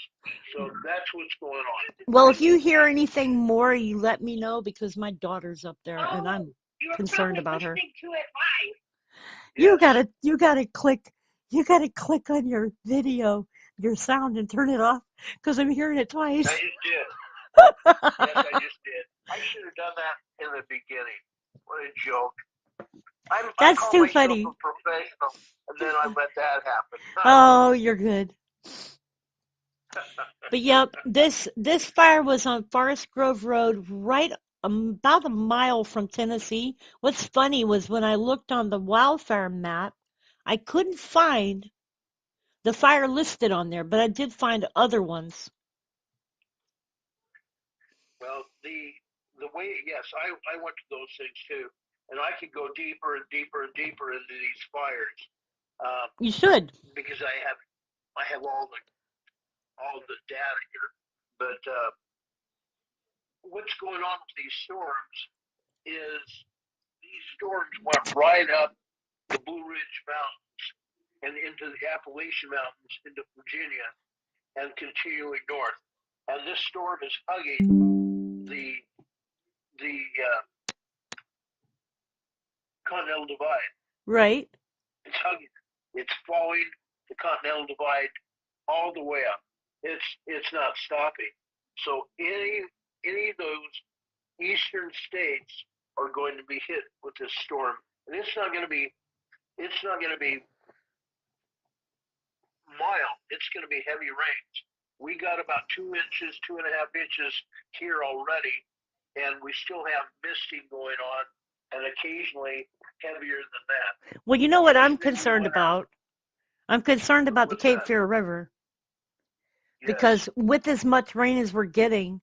So that's what's going on. Well, if you hear anything more, you let me know because my daughter's up there and I'm concerned about her. You Yes, gotta you gotta click you gotta click on your video, your sound and turn it off because I'm hearing it I twice. just did. Yes, I just did. I should have done that in the beginning. What a joke. I That's call too myself a funny. professional, and then I let that happen. Oh, you're good. But yep, this fire was on Forest Grove Road, right about a mile from Tennessee. What's funny was when I looked on the wildfire map, I couldn't find the fire listed on there, but I did find other ones. Well, the way, yes, I went to those things too, and I could go deeper and deeper and deeper into these fires uh, You should. because I have all the data here. But what's going on with these storms is these storms went right up the Blue Ridge Mountains and into the Appalachian Mountains into Virginia and continuing north. And this storm is hugging the Continental Divide. Right. It's hugging. It's following the Continental Divide all the way up. It's not stopping. So any of those eastern states are going to be hit with this storm, and it's not going to be mild. It's going to be heavy rains. We got about 2 inches, 2.5 inches here already, and we still have misting going on, and occasionally heavier than that. Well, you know what This I'm being concerned winter, about? I'm concerned about the what's Cape that? Fear River Yes. because with as much rain as we're getting,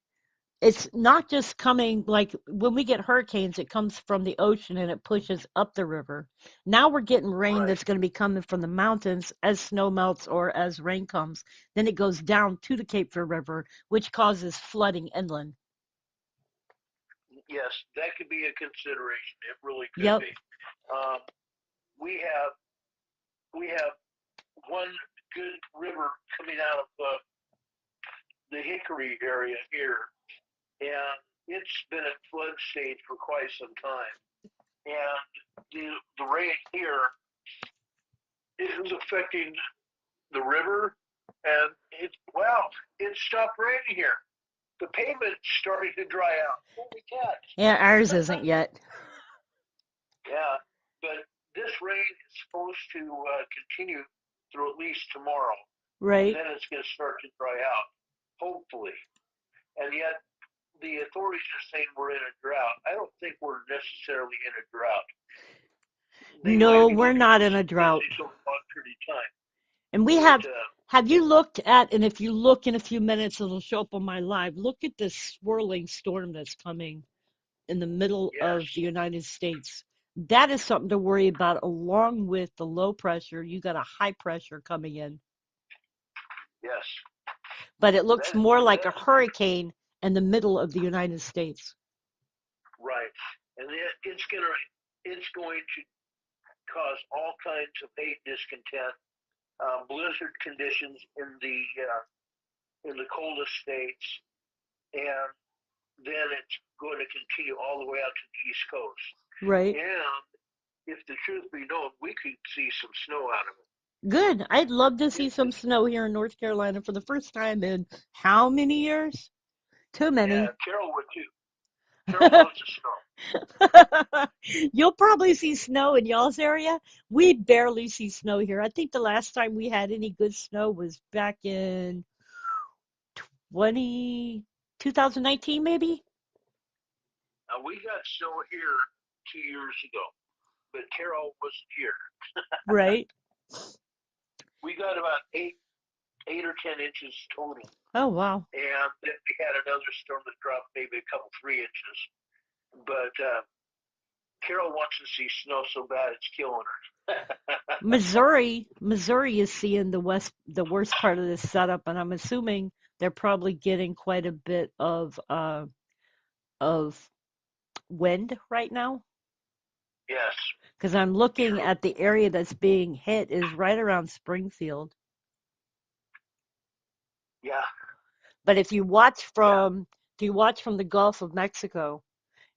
it's not just coming like when we get hurricanes, it comes from the ocean and it pushes up the river. Now we're getting rain Right. that's going to be coming from the mountains as snow melts or as rain comes. Then it goes down to the Cape Fear River, which causes flooding inland. Yes, that could be a consideration. It really could Yep. be. Um, we have we have one good river coming out of the Hickory area here, and it's been at flood stage for quite some time. And the rain here is affecting the river, and it stopped raining here. The pavement's starting to dry out. Holy cats! Yeah, ours isn't yet. Yeah, but this rain is supposed to continue through at least tomorrow, and Right. then it's going to start to dry out, hopefully. And yet, the authorities are saying we're in a drought. I don't think we're necessarily in a drought. They might No, be we're looking not for in a some drought. usage over a long period of time. And we But have you looked at, and if you look in a few minutes, it'll show up on my live. Look at this swirling storm that's coming in the middle yes, of the United States. That is something to worry about, along with the low pressure. You got a high pressure coming in, yes, but it looks that more like a that's hurricane in the middle of the United States. right. And it's going to cause all kinds of hate, discontent, blizzard conditions in the coldest states, and then it's going to continue all the way out to the East Coast. Right. And if the truth be known, we could see some snow out of it. Good. I'd love to see It, some it snow here in North Carolina for the first time in how many years? Too yeah, many. Carol would too. Carol loves the snow. You'll probably see snow in y'all's area. We barely see snow here. I think the last time we had any good snow was back in 20, 2019, maybe? Now we got snow here 2 years ago, but Carol wasn't here. Right. We got about 8 or 10 inches total, Oh, wow. and then we had another storm that dropped maybe a couple 3 inches. But Carol wants to see snow so bad it's killing her. Missouri is seeing the worst part of this setup, and I'm assuming they're probably getting quite a bit of wind right now. Yes, Because I'm looking true. at the area that's being hit is right around Springfield. Yeah, But yeah, if you watch from the Gulf of Mexico,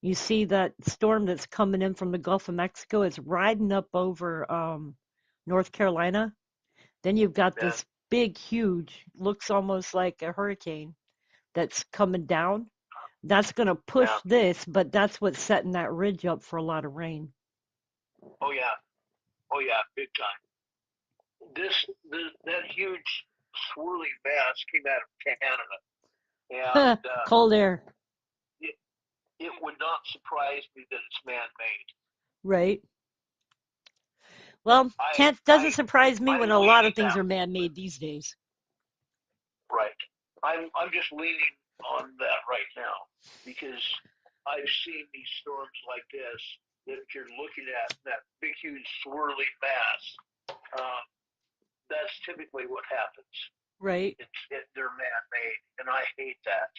you see that storm that's coming in from the Gulf of Mexico. It's riding up over North Carolina. Then you've got yeah, this big, huge, looks almost like a hurricane that's coming down. That's going to yeah. push this, but that's what's setting that ridge up for a lot of rain. Oh yeah, oh yeah, big time. That huge swirling mass came out of Canada, and Cold air, it it would not surprise me that it's man-made. right? Well, I can't I doesn't surprise me when I'm a lot leaning of things that are way. man-made these days. Right. I'm just leaning on that right now because I've seen these storms like this that if you're looking at that big, huge, swirling mass, uh, that's typically what happens. Right. They're man-made, and I hate that.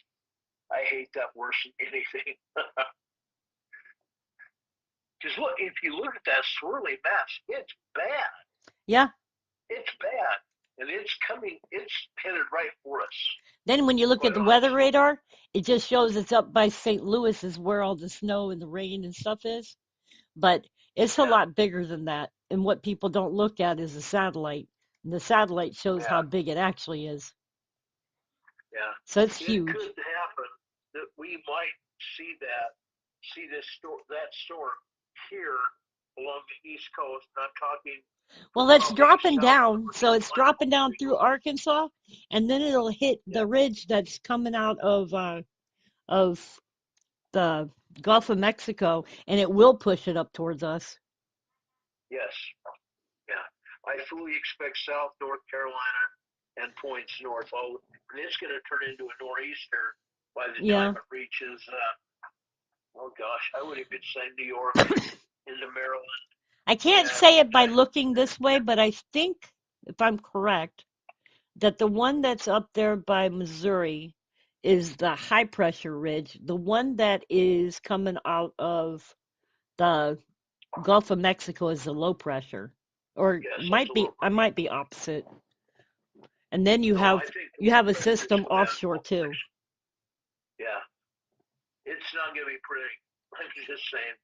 I hate that worse than anything. Because look, if you look at that swirling mass, it's bad. Yeah. It's bad, and it's coming. It's headed right for us. Then when you look at Quite the weather honestly, radar, it just shows it's up by St. Louis is where all the snow and the rain and stuff is. But it's a yeah, lot bigger than that. And what people don't look at is the satellite. And the satellite shows how yeah. big it actually is. Yeah, So it's it huge. could happen that we might see that storm here along the East Coast. And I'm talking Well, it's probably dropping south of down. the So it's Carolina dropping all the down way through north. Arkansas, and then it'll hit Yeah, the ridge that's coming out of the Gulf of Mexico, and it will push it up towards us. yes, yeah. I fully expect South North Carolina and points north. And it's going to turn into a nor'easter by the Yeah. time it reaches, oh gosh, I would even say New York into Maryland, I can't say and it by looking this way, but I think, if I'm correct, that the one that's up there by Missouri is the high pressure ridge. The one that is coming out of the Gulf of Mexico is the low pressure. Or yes, that's might a be little. I might be opposite. And then No, I think the you low have a pressure is system what has offshore Gulf of too. Mexico. Yeah, it's not going to be pretty. I'm just saying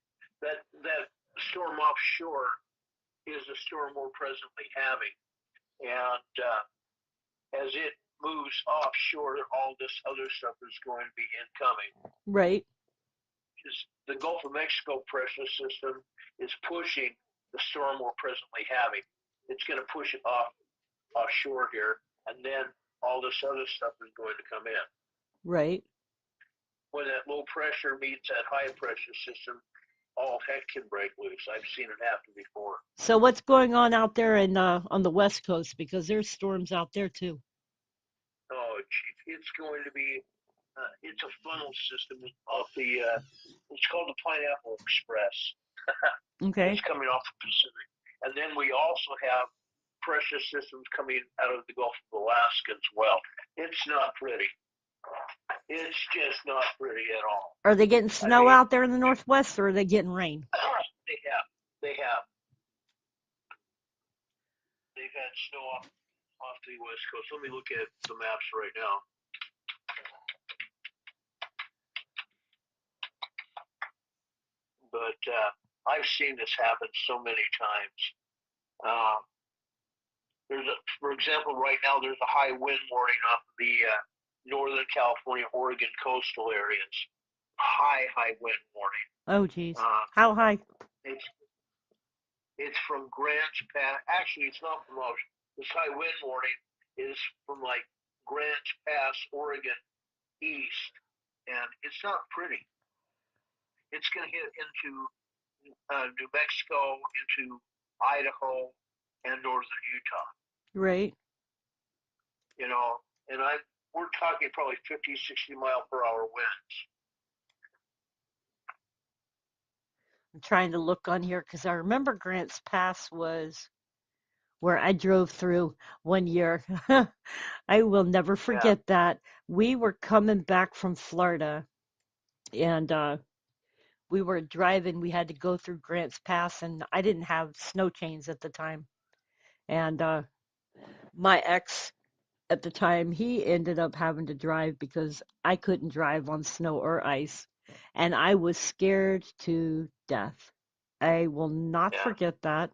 that storm offshore is the storm we're presently having, and as it moves offshore, all this other stuff is going to be incoming. Right. Because the Gulf of Mexico pressure system is pushing the storm we're presently having. It's going to push it offshore here, and then all this other stuff is going to come in. Right. When that low pressure meets that high pressure system, all heck can break loose. I've seen it happen before. So what's going on out there in on the West Coast, because there's storms out there too. Oh, geez, it's going to be. It's a funnel system off the. It's called the Pineapple Express. Okay. It's coming off the Pacific, and then we also have pressure systems coming out of the Gulf of Alaska as well. It's not pretty. It's just not pretty at all. Are they getting I snow mean, out there in the Northwest, or are they getting rain? they have they've had snow off the west coast. Let me look at the maps right now. But I've seen this happen so many times. Uh, for example, right now there's a high wind warning off the Northern California, Oregon coastal areas. High wind warning. Oh, geez. Uh, How high? it's it's from Grants Pass. Actually, it's not from ocean. This high wind warning is from like Grants Pass, Oregon, east, and it's not pretty. It's going to hit into New Mexico, into Idaho, and northern Utah. Right. You know, and we're talking probably 50, 60 mile per hour winds. I'm trying to look on here because I remember Grants Pass was where I drove through one year. I will never Yeah, forget that. We were coming back from Florida, and we were driving. We had to go through Grants Pass, and I didn't have snow chains at the time. And my ex at the time, he ended up having to drive because I couldn't drive on snow or ice, and I was scared to death. I will not yeah, forget that.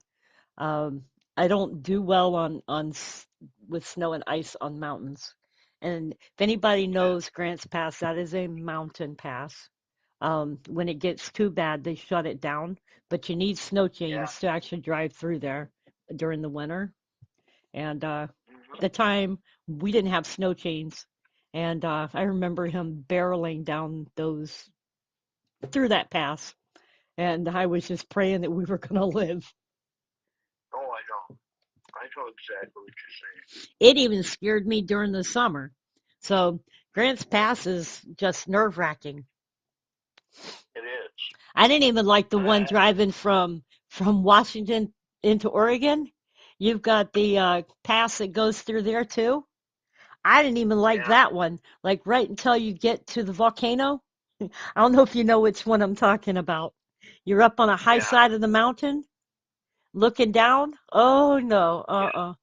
Um, I don't do well with snow and ice on mountains. And if anybody yeah, knows Grants Pass, that is a mountain pass. When it gets too bad, they shut it down, but you need snow yeah. chains to actually drive through there during the winter. And Mm-hmm. the time we didn't have snow chains, and I remember him barreling down those through that pass, and I was just praying that we were going to live. Oh, I know. I know exactly what you're saying. It even scared me during the summer. So Grants Pass is just nerve wracking. It is. I didn't even like the one driving from Washington into Oregon. You've got the pass that goes through there too. I didn't even like Yeah, that one. Like right until you get to the volcano. I don't know if you know which one I'm talking about. You're up on a high yeah, side of the mountain, looking down. Oh no, yeah, uh-uh.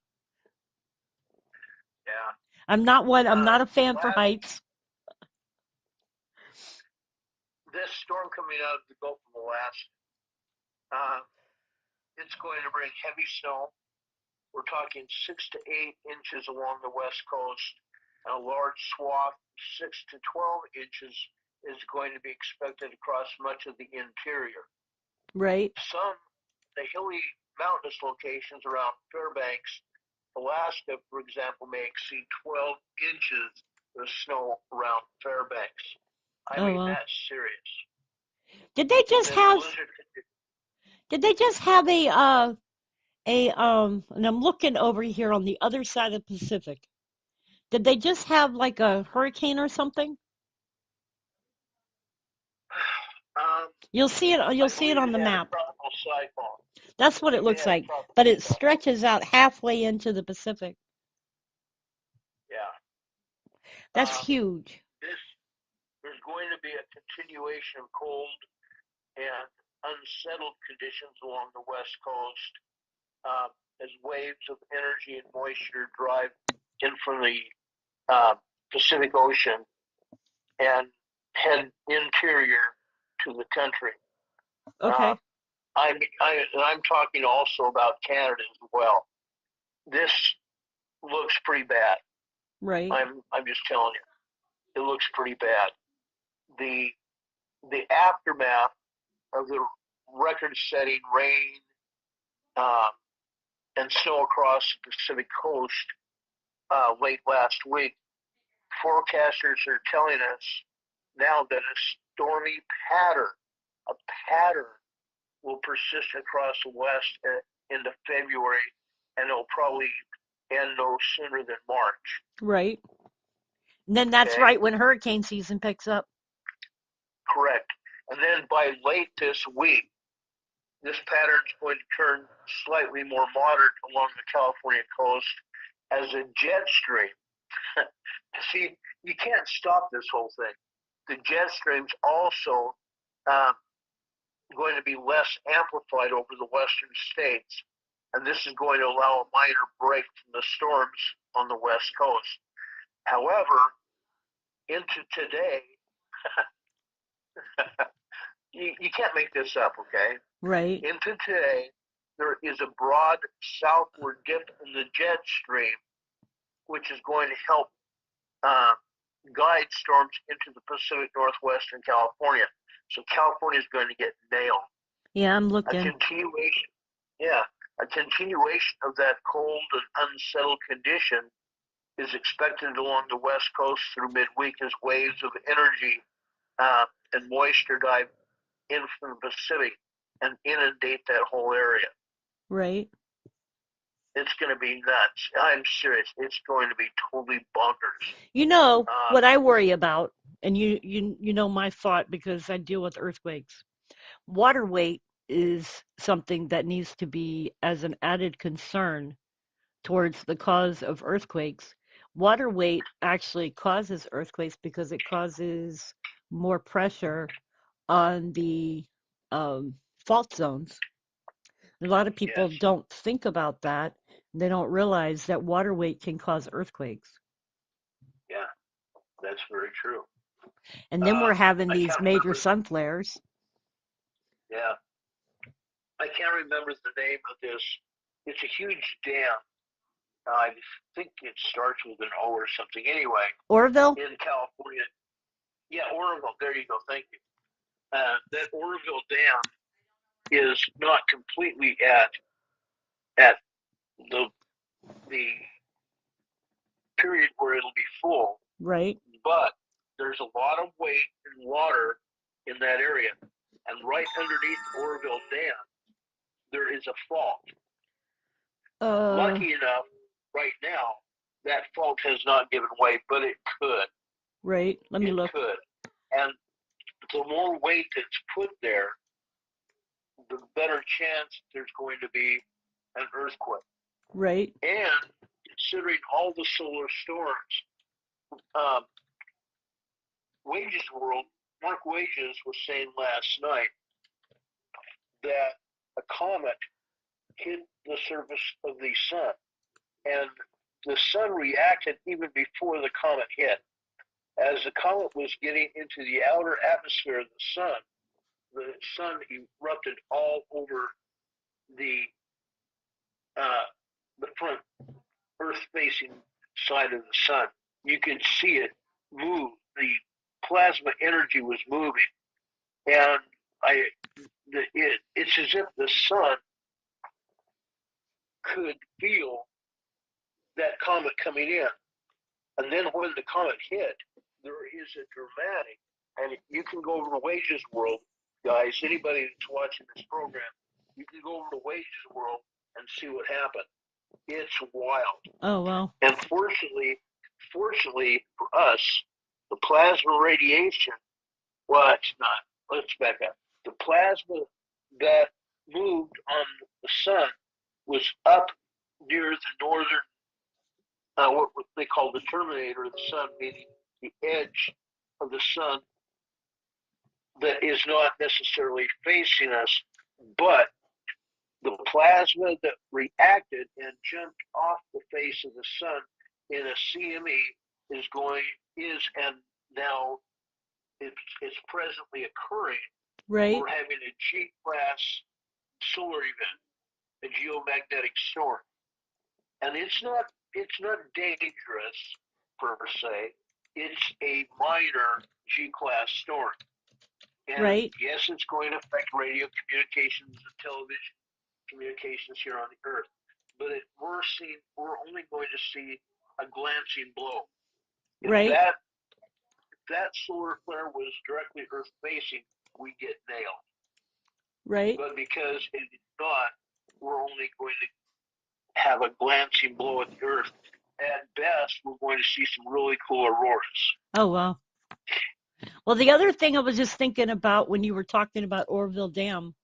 yeah. I'm not a fan for Last heights. this storm coming out of the Gulf of Alaska, uh, it's going to bring heavy snow. We're talking 6 to 8 inches along the west coast, and a large swath, 6 to 12 inches, is going to be expected across much of the interior. Right. Some the hilly mountainous locations around Fairbanks, Alaska, for example, may exceed 12 inches of snow around Fairbanks. I Oh mean, well. that's serious. Did they And just then have blizzard. did they just have a and I'm looking over here on the other side of the Pacific. Did they just have like a hurricane or something? You'll see it. You'll I see it believe on it the had a map. tropical cyclone. That's I what it believe they looks had a like. tropical But it cyclone. stretches out halfway into the Pacific. Yeah. That's Um, huge. this there's going to be a continuation of cold and unsettled conditions along the west coast as waves of energy and moisture drive in from the uh, Pacific Ocean and head interior to the country. Uh, Okay. I'm talking also about Canada as well. This looks pretty bad. Right. I'm just telling you, it looks pretty bad. The the aftermath of the record-setting rain um, and snow across the Pacific coast late last week, forecasters are telling us now that a stormy a pattern will persist across the West into February, and it'll probably end no sooner than March. Right. And then that's Okay, right when hurricane season picks up. correct. And then by late this week, this pattern is going to turn slightly more moderate along the California coast as a jet stream. See, you can't stop this whole thing. The jet stream's also um, going to be less amplified over the western states, and this is going to allow a minor break from the storms on the west coast. However, into today, you can't make this up, okay? Right. Into today, there is a broad southward dip in the jet stream, which is going to help uh, guide storms into the Pacific Northwest and California. So California is going to get nailed. Yeah, I'm A looking. continuation, yeah, a continuation of that cold and unsettled condition is expected along the west coast through midweek as waves of energy and moisture dive in from the Pacific and inundate that whole area. Right. It's going to be nuts. I'm serious. It's going to be totally bonkers. You know Um, what I worry about, and you know my thought because I deal with earthquakes. Water weight is something that needs to be as an added concern towards the cause of earthquakes. Water weight actually causes earthquakes because it causes more pressure on the fault zones. A lot of people yes, don't think about that. They don't realize that water weight can cause earthquakes. yeah, that's very true. And then we're having I these can't major remember. sun flares. Yeah, I can't remember the name of this. It's a huge dam. I think it starts with an O or something. Anyway, Orville? in California, yeah, Oroville. There you go. Thank you. That Oroville Dam is not completely at the the period where it'll be full, Right. but there's a lot of weight and water in that area, and right underneath Oroville Dam there is a fault. Uh, Lucky enough, right now that fault has not given way, but it could. right. Let me It look. could, and the more weight that's put there, the better chance there's going to be an earthquake. Right. And considering all the solar storms, um, Wages World, Mark Wages was saying last night that a comet hit the surface of the sun, and the sun reacted even before the comet hit. As the comet was getting into the outer atmosphere of the sun erupted all over the uh, the front Earth-facing side of the sun. You can see it move. The plasma energy was moving, and it's as if the sun could feel that comet coming in. And then when the comet hit, there is a dramatic, and you can go over to Wages World, guys, anybody that's watching this program, you can go over to Wages World and see what happened. It's wild. Oh, well. And fortunately for us, the plasma radiation, well, it's not. Let's back up. The plasma that moved on the sun was up near the northern, what they call the terminator of the sun, meaning the edge of the sun that is not necessarily facing us, but the plasma that reacted and jumped off the face of the sun in a CME and now it's presently occurring. Right. We're having a G-class solar event, a geomagnetic storm, and it's not dangerous per se. It's a minor G-class storm, and Right. yes, it's going to affect radio communications and television communications here on the Earth, but we're only going to see a glancing blow. If Right. that solar flare was directly Earth facing, we get nailed. Right. But because it is not, we're only going to have a glancing blow at the Earth. At best, we're going to see some really cool auroras. Oh, wow. Well, the other thing I was just thinking about when you were talking about Oroville Dam,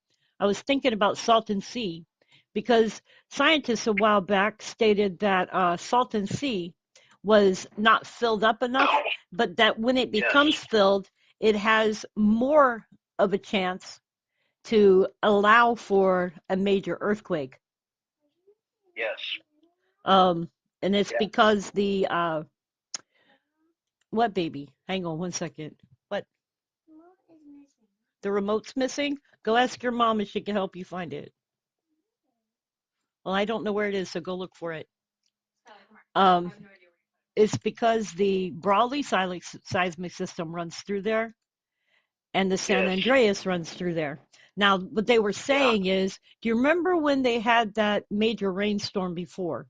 I was thinking about Salton Sea because scientists a while back stated that Salton Sea was not filled up enough, but that when it becomes Yes. filled, it has more of a chance to allow for a major earthquake. Yes. Um, and it's Yeah. because what baby? Hang on one second. What? The remote's missing? Go ask your mom if she can help you find it. Well, I don't know where it is, so go look for it. Um, it's because the Brawley seismic system runs through there, and the San Yes. Andreas runs through there. Now, what they were Yeah. saying is, do you remember when they had that major rainstorm before?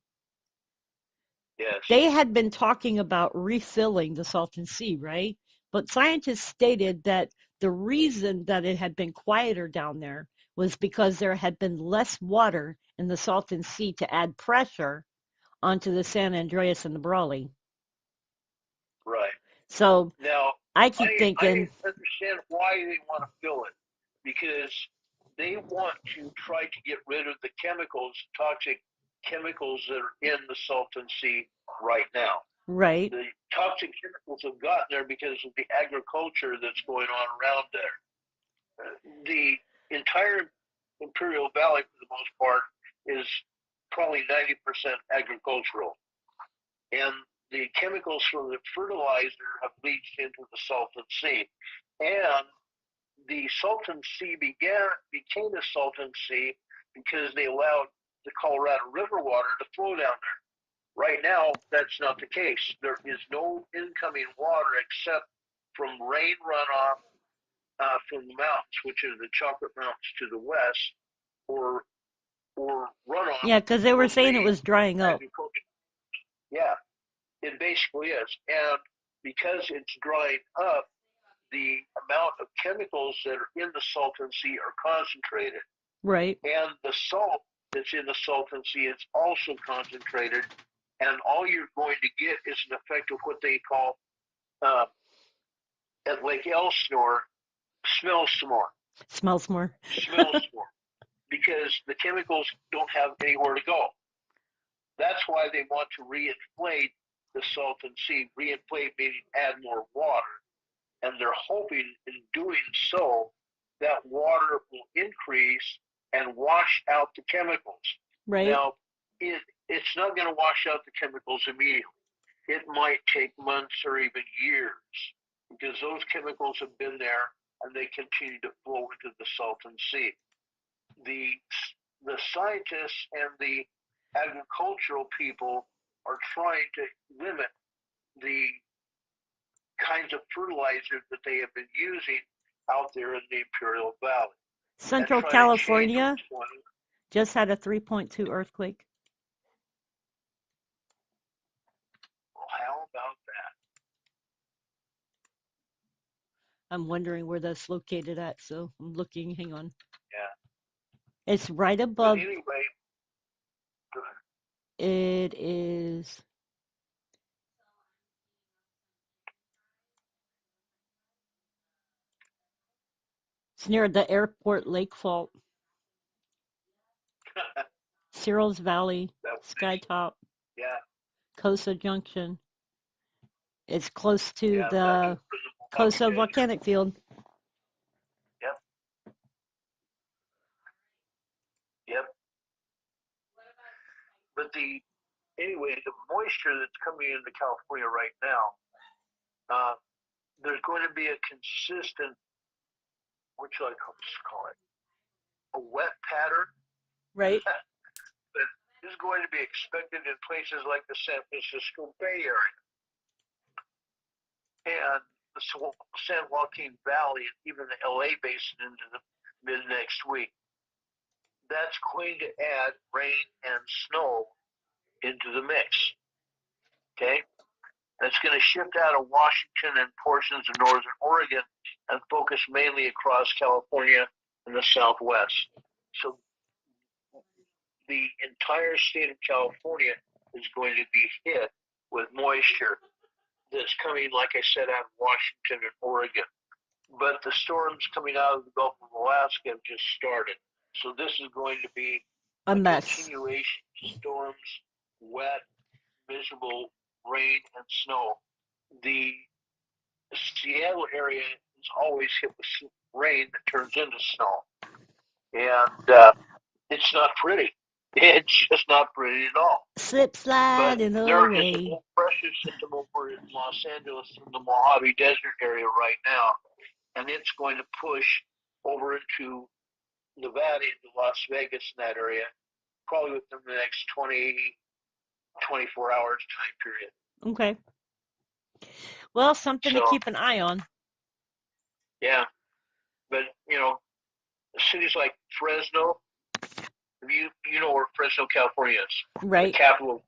Yes. They had been talking about refilling the Salton Sea, right? But scientists stated that the reason that it had been quieter down there was because there had been less water in the Salton Sea to add pressure onto the San Andreas and the Brawley. Right. So Now, I I keep thinking, understand why they want to fill it, because they want to try to get rid of the toxic chemicals that are in the Salton Sea right now. right, The toxic chemicals have gotten there because of the agriculture that's going on around there. The entire Imperial Valley, for the most part, is probably 90% agricultural. And the chemicals from the fertilizer have leached into the Salton Sea. And the Salton Sea became a Salton Sea because they allowed the Colorado River water to flow down there. Right now, that's not the case. There is no incoming water except from rain runoff from the mountains, which are the Chocolate Mountains to the west, or runoff yeah, because they were from saying it the was drying up. agriculture. Yeah, it basically is. And because it's drying up, the amount of chemicals that are in the Salton Sea are concentrated. Right, And the salt that's in the Salton Sea is also concentrated. And all you're going to get is an effect of what they call uh, at Lake Elsinore, smells some more. smells more. Smells more. Because the chemicals don't have anywhere to go. That's why they want to reinflate the Salton Sea. Reinflate meaning add more water. And they're hoping in doing so that water will increase and wash out the chemicals. Right, Now, it's not going to wash out the chemicals immediately. It might take months or even years because those chemicals have been there and they continue to flow into the Salton Sea. The scientists and the agricultural people are trying to limit the kinds of fertilizers that they have been using out there in the Imperial Valley and Central trying to change California what's going on. just had a 3.2 earthquake. Well, how about that? I'm wondering where that's located at, so I'm looking. Hang on. Yeah. It's right But above. anyway, It is. It's near the airport lake fault, Cyril's Valley, Skytop, Yeah, Cosa Junction. It's close to yeah, back in the the Mojave Cosa Desert. volcanic field. Yep, yep. But anyway, the moisture that's coming into California right now, there's going to be a consistent, what should I call it, a wet pattern Right. that is going to be expected in places like the San Francisco Bay Area and the San Joaquin Valley and even the LA basin into the mid next week. That's going to add rain and snow into the mix. Okay? That's going to shift out of Washington and portions of northern Oregon and focus mainly across California and the Southwest. So the entire state of California is going to be hit with moisture that's coming, like I said, out of Washington and Oregon. But the storms coming out of the Gulf of Alaska have just started. So this is going to be A a mess. continuation of storms, wet, miserable rain and snow. The Seattle area is always hit with rain that turns into snow. And it's not pretty. It's just not pretty at all. Slip But sliding there is a away. low pressure system over in Los Angeles in the Mojave Desert area right now, and it's going to push over into Nevada, into Las Vegas in that area, probably within the next 24 hours time period. Okay. Well, something to So, keep an eye on. yeah. But, cities like Fresno, you know where Fresno, California is, the Right. capital,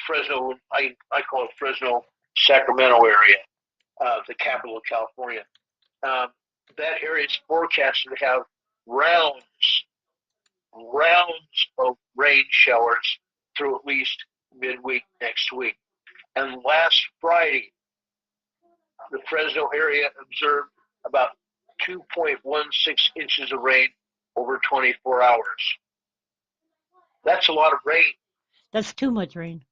Fresno, I call it Fresno, Sacramento area, the capital of California. Um, that area is forecasted to have rounds of rain showers through at least midweek next week. And last Friday, the Fresno area observed about 2.16 inches of rain over 24 hours. That's a lot of rain. That's too much rain.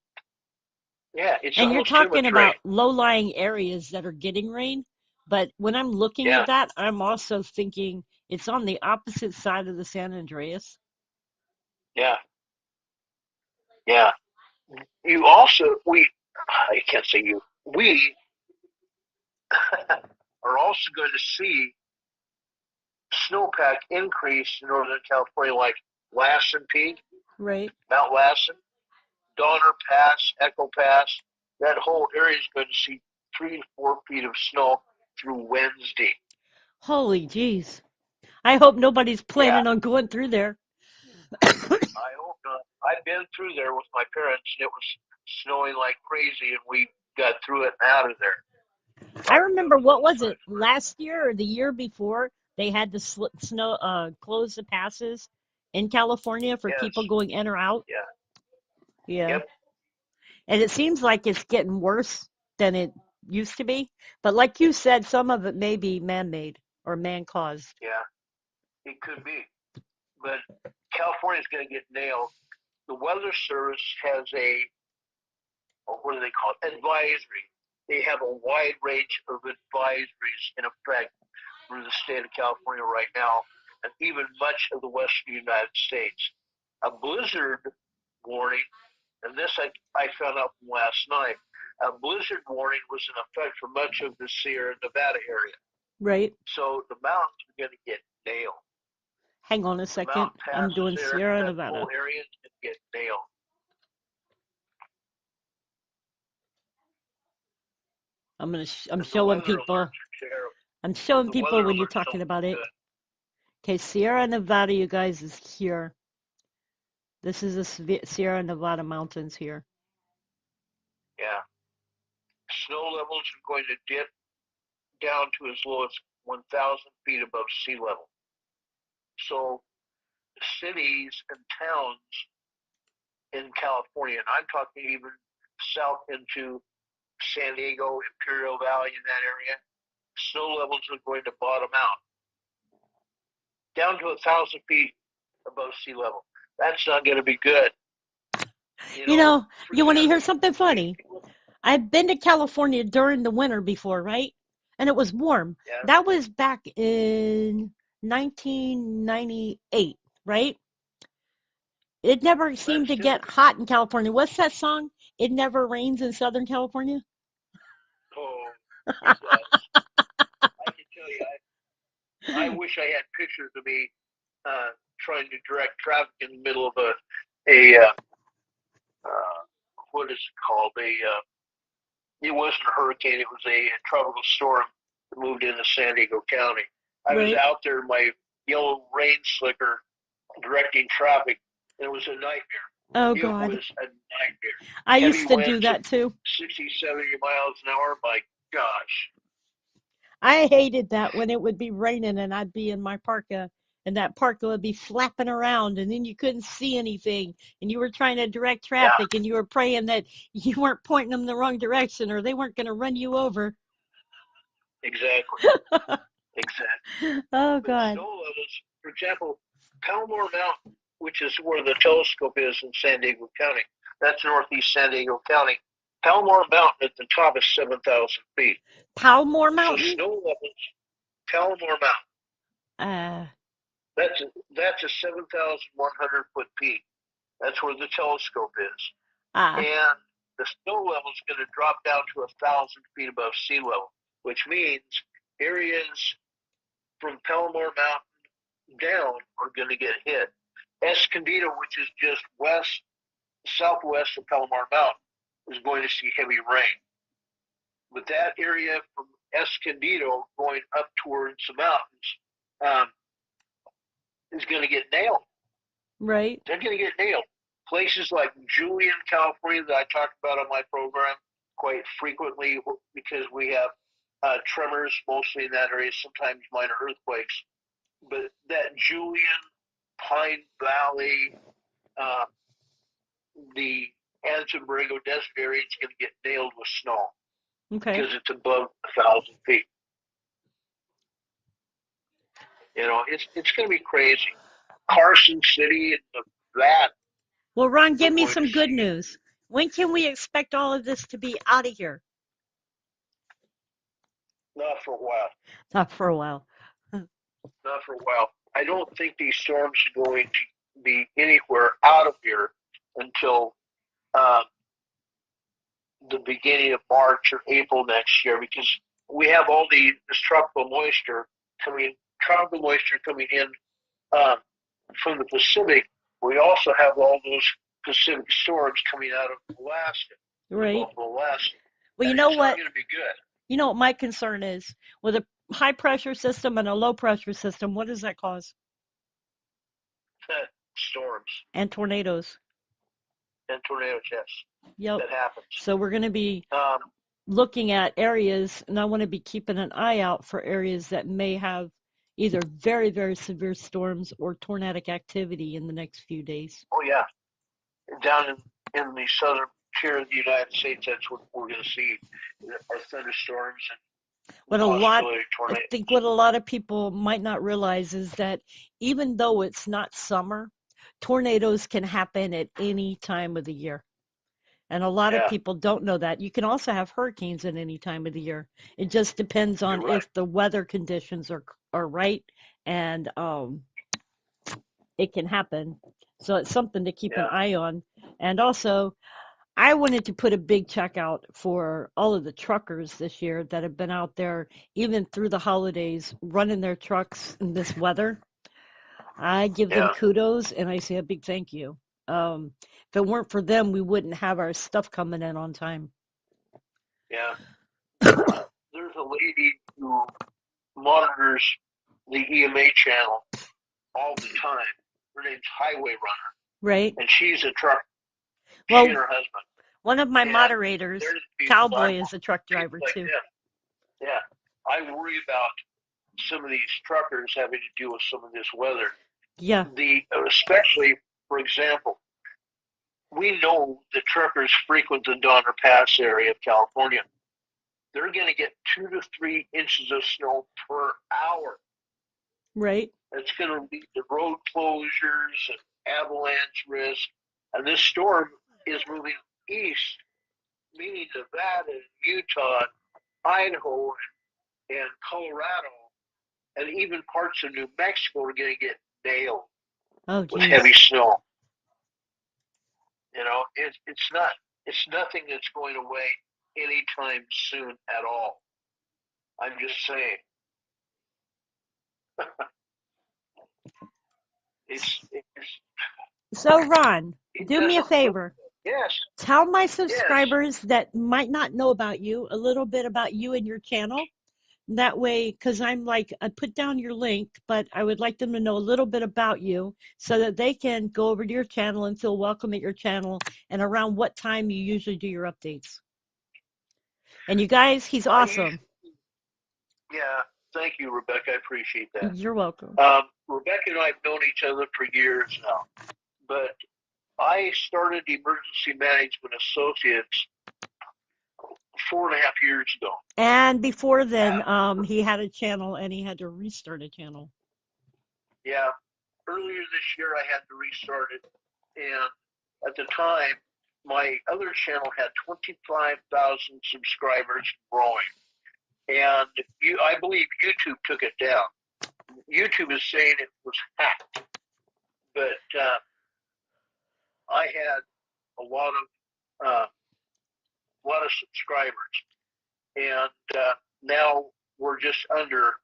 Yeah, it's And you're almost too talking much rain. about low-lying areas that are getting rain, but when I'm looking Yeah, at that, I'm also thinking it's on the opposite side of the San Andreas. yeah, yeah. You also, I can't say you, we are also going to see snowpack increase in Northern California, like Lassen Peak, Right. Mount Lassen, Donner Pass, Echo Pass. That whole area is going to see 3 to 4 feet of snow through Wednesday. Holy jeez. I hope nobody's Yeah, planning on going through there. I hope not. I've been through there with my parents, and it was snowing like crazy, and we got through it and out of there. I But it remember, was what those was it, times where, last year or the year before, they had to close the passes in California for yes, people going in or out. yeah, Yeah. yep, And it seems like it's getting worse than it used to be. But like you said, some of it may be man-made or man-caused. yeah, it could be. But California's going to get nailed. The Weather Service has what do they call it? Advisory. They have a wide range of advisories in effect for the state of California right now, and even much of the western United States. A blizzard warning, and this I found out from last night. A blizzard warning was in effect for much of the Sierra Nevada area. Right. So the mountains are going to get nailed. Hang on a The second. mountain I'm passes doing there, Sierra that whole Nevada. area is going to get nailed. I'm And the showing weather people. alerts are terrible. I'm showing The people weather when you're alerts talking don't about look it. good. Okay, Sierra Nevada, you guys, is here. This is the Sierra Nevada mountains here. Yeah. Snow levels are going to dip down to as low as 1,000 feet above sea level. So cities and towns in California, and I'm talking even south into San Diego, Imperial Valley, in that area, snow levels are going to bottom out down to 1,000 feet above sea level. That's not going to be good. You know, For you want to example, hear something funny? I've been to California during the winter before, right? And it was warm. yeah, That was back in 1998, right? It never seemed that's to still, get hot in California. What's that song? It never rains in Southern California? oh, it does. I can tell you, I wish I had pictures of me trying to direct traffic in the middle of uh, what is it called? It wasn't a hurricane, it was a tropical storm that moved into San Diego County. I was Right. out there in my yellow rain slicker directing traffic, and it was a nightmare. Oh, It God. was a nightmare. I Heavy used to do winds of that too. 60, 70 miles an hour. My gosh. I hated that when it would be raining and I'd be in my parka and that parka would be flapping around and then you couldn't see anything and you were trying to direct Yeah, traffic and you were praying that you weren't pointing them the wrong direction or they weren't going to run you over. exactly. Exactly. Oh, But God. snow levels, for example, Palomar Mountain, which is where the telescope is in San Diego County, that's northeast San Diego County. Palomar Mountain at the top is 7,000 feet. Palmore So Mountain? snow levels, Palomar Mountain, Uh, that's a 7,100 foot peak. That's where the telescope is. ah, And the snow level is going to drop down to 1,000 feet above sea level, which means areas from Palomar Mountain down are going to get hit. Escondido, which is just southwest of Palomar Mountain, is going to see heavy rain. But that area from Escondido going up towards the mountains is going to get nailed. right. They're going to get nailed. Places like Julian, California, that I talk about on my program quite frequently because we have tremors mostly in that area, sometimes minor earthquakes. But that Julian, Pine Valley, uh, the Anson Borrego Desert area is going to get nailed with snow Okay. because it's above 1,000 feet. It's going to be crazy. Carson City and that Well, Ron, we're give me going to some good see. news. When can we expect all of this to be out of here? Not for a while. Not for a while. Not for a while. I don't think these storms are going to be anywhere out of here until uh, the beginning of March or April next year because we have all this tropical moisture coming in um, from the Pacific. We also have all those Pacific storms coming out of Alaska, the Right. Gulf of Alaska, Well, you and know it's not what? going to be good. You know what my concern is? With a high pressure system and a low pressure system, what does that cause? Storms And tornadoes. and tornadoes, yes, Yep. that happens. So we're going to be Um, looking at areas, and I want to be keeping an eye out for areas that may have either very, very severe storms or tornadic activity in the next few days. oh yeah, down in the southern tier of the United States, that's what we're going to see are thunderstorms and What a lot, possibility of I tornadoes. think what a lot of people might not realize is that even though it's not summer, tornadoes can happen at any time of the year. And a lot of Yeah, people don't know that. You can also have hurricanes at any time of the year. It just depends you're on right. if the weather conditions are right, and it can happen. So it's something to keep an Yeah, eye on. And also, I wanted to put a big check out for all of the truckers this year that have been out there even through the holidays running their trucks in this weather. I give them yeah, kudos and I say a big thank you. If it weren't for them, we wouldn't have our stuff coming in on time. yeah. There's a lady who monitors the EMA channel all the time. Her name's Highway Runner, Right? and she's a trucker. She and Well, her husband, one of my and moderators, they're the people Cowboy, is a truck people driver like too. them. Yeah, I worry about some of these truckers having to deal with some of this weather. Yeah, Especially, for example, we know the truckers frequent the Donner Pass area of California. they're going to get 2 to 3 inches of snow per hour. Right. It's going to lead to road closures and avalanche risk. And this storm is moving east, meaning Nevada, Utah, Idaho, and Colorado, and even parts of New Mexico are going to get nailed with heavy snow. You know, it's nothing that's going away anytime soon at all. I'm just saying. it's So, Ron, do me a favor. Yes. Tell my subscribers that might not know about you a little bit about you and your channel. That way, because I put down your link, but I would like them to know a little bit about you so that they can go over to your channel and feel welcome at your channel and around what time you usually do your updates. And you guys, he's awesome. Yeah, thank you, Rebecca. I appreciate that. You're welcome. Rebecca and I have known each other for years now, but I started Emergency Management Associates 4.5 years ago. And before then, he had a channel and he had to restart a channel. Yeah, earlier this year I had to restart it, and at the time, my other channel had 25,000 subscribers growing, and I believe YouTube took it down. YouTube is saying it was hacked, but I had a lot of subscribers, and now we're just under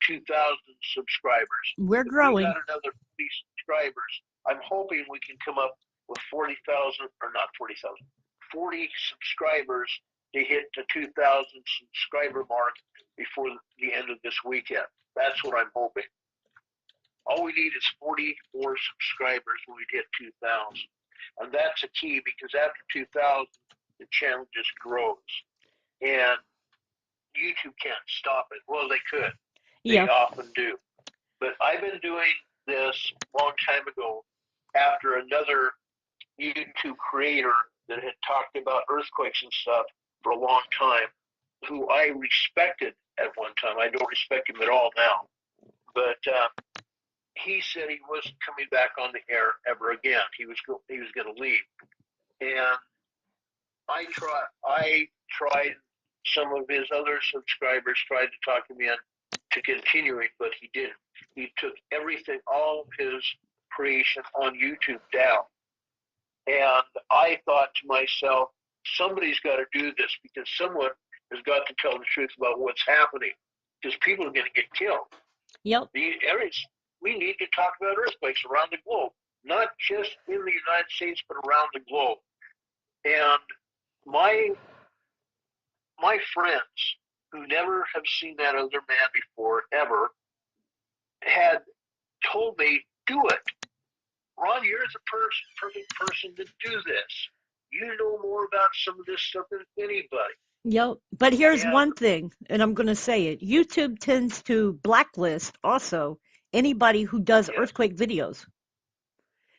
2,000 subscribers. We're growing. We got another 40 subscribers. I'm hoping we can come up with 40,000, or not 40,000, 40 subscribers to hit the 2,000 subscriber mark before the end of this weekend. That's what I'm hoping. All we need is 40 more subscribers when we hit 2,000. And that's a key, because after 2,000, the channel just grows. And YouTube can't stop it. Well, they could. They often do. But I've been doing this a long time ago after another YouTube creator that had talked about earthquakes and stuff for a long time, who I respected at one time. I don't respect him at all now. But he said he wasn't coming back on the air ever again. He was going to leave. And I tried. Some of his other subscribers tried to talk him in to continuing, but he didn't. He took everything, all of his creation on YouTube down. And I thought to myself, somebody's got to do this, because someone has got to tell the truth about what's happening, because people are going to get killed. Yep. We need to talk about earthquakes around the globe, not just in the United States, but around the globe. And my friends, who never have seen that other man before, ever, had told me, do it. Ron, you're the perfect person to do this. You know more about some of this stuff than anybody. Yep. But here's one thing, and I'm going to say it. YouTube tends to blacklist also anybody who does earthquake videos.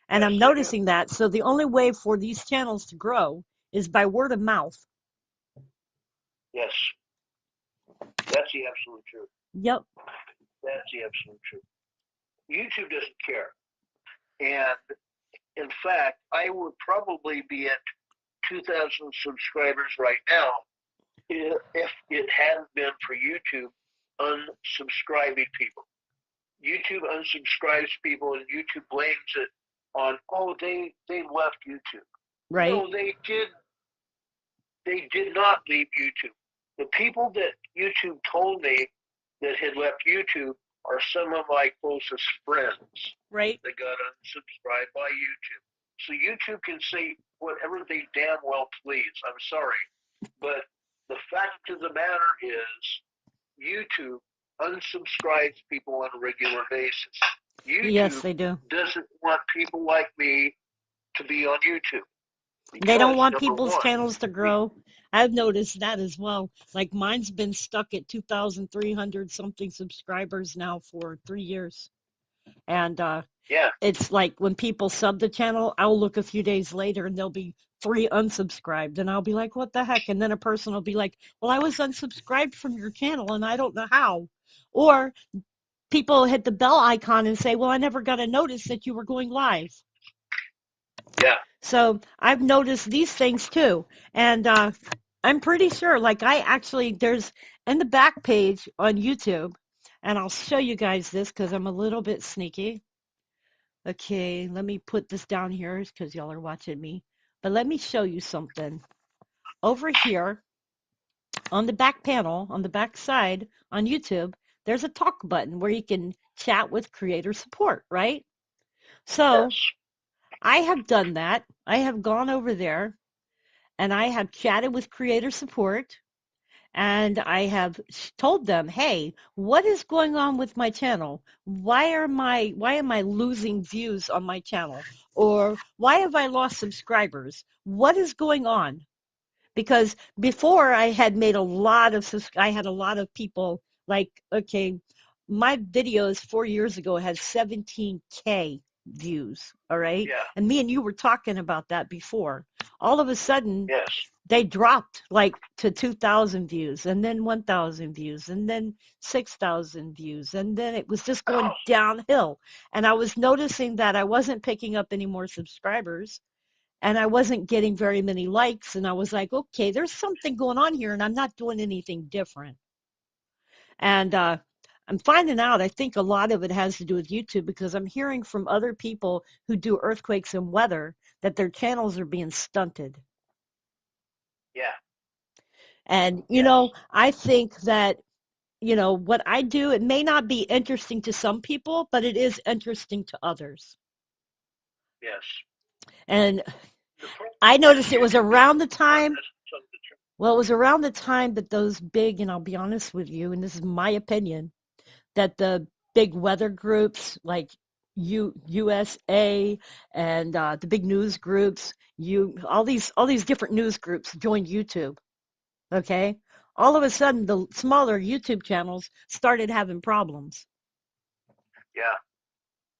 And I'm noticing that. So the only way for these channels to grow is by word of mouth. Yes. That's the absolute truth. Yep. That's the absolute truth. YouTube doesn't care. And in fact, I would probably be at 2,000 subscribers right now if it hadn't been for YouTube unsubscribing people. YouTube unsubscribes people, and YouTube blames it on, they left YouTube. Right. No, they did. They did not leave YouTube. The people that YouTube told me that had left YouTube are some of my closest friends. Right. That got unsubscribed by YouTube. So YouTube can say whatever they damn well please. I'm sorry. But the fact of the matter is, YouTube unsubscribes people on a regular basis. YouTube yes, they do. Doesn't want people like me to be on YouTube. They don't want people's channels to grow. I've noticed that as well. Like mine's been stuck at 2,300 something subscribers now for 3 years. And Yeah. it's like when people sub the channel, I'll look a few days later and there'll be 3 unsubscribed, and I'll be like, what the heck? And then a person will be like, well, I was unsubscribed from your channel and I don't know how. Or people hit the bell icon and say, well, I never got a notice that you were going live. Yeah. So I've noticed these things too. And I'm pretty sure, like, there's in the back page on YouTube, and I'll show you guys this because I'm a little bit sneaky. Okay, let me put this down here because y'all are watching me. But let me show you something. Over here on the back panel, on the back side on YouTube, there's a talk button where you can chat with creator support, right? Yes. So I have done that. I have gone over there and I have chatted with creator support and I have told them, "Hey, what is going on with my channel? Why am I losing views on my channel? Or why have I lost subscribers? What is going on?" Because before I had made a lot of I had a lot of people like, okay, my videos 4 years ago had 17K views, all right? Yeah. And me and you were talking about that before. All of a sudden, Yes. they dropped like to 2,000 views and then 1,000 views and then 6,000 views. And then it was just going downhill. And I was noticing that I wasn't picking up any more subscribers and I wasn't getting very many likes. And I was like, okay, there's something going on here and I'm not doing anything different. And I'm finding out, I think a lot of it has to do with YouTube because I'm hearing from other people who do earthquakes and weather that their channels are being stunted. Yeah. And, Yes. I think that, what I do, it may not be interesting to some people, but it is interesting to others. Yes. And The problem I is noticed it was YouTube doesn't around the want time, us to tell the truth. well, it was around the time that those big, and I'll be honest with you, and this is my opinion, that the big weather groups like USA and the big news groups, all these different news groups joined YouTube. Okay, all of a sudden the smaller YouTube channels started having problems. Yeah.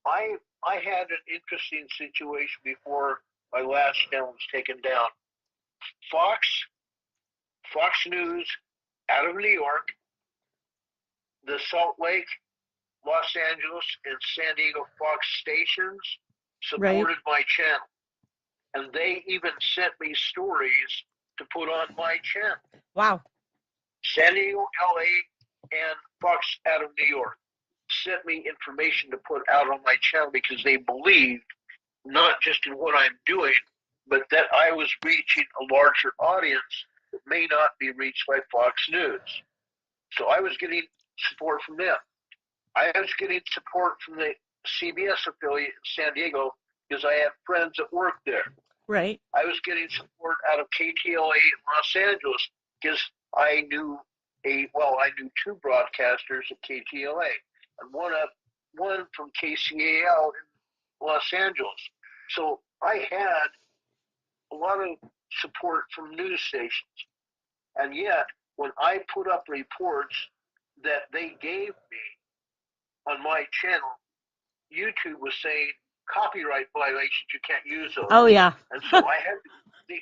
I had an interesting situation before my last channel was taken down. Fox, Fox News, out of New York, the Salt Lake, Los Angeles, and San Diego Fox stations Right? supported my channel, and they even sent me stories to put on my channel. Wow. San Diego, LA, and Fox out of New York sent me information to put out on my channel because they believed not just in what I'm doing, but that I was reaching a larger audience that may not be reached by Fox News. So I was getting support from them. I was getting support from the CBS affiliate in San Diego because I have friends that work there. Right. I was getting support out of KTLA in Los Angeles because I knew I knew 2 broadcasters at KTLA and one from KCAL in Los Angeles. So I had a lot of support from news stations. And yet, when I put up reports that they gave me on my channel, YouTube was saying copyright violations, you can't use those. Oh yeah. And so they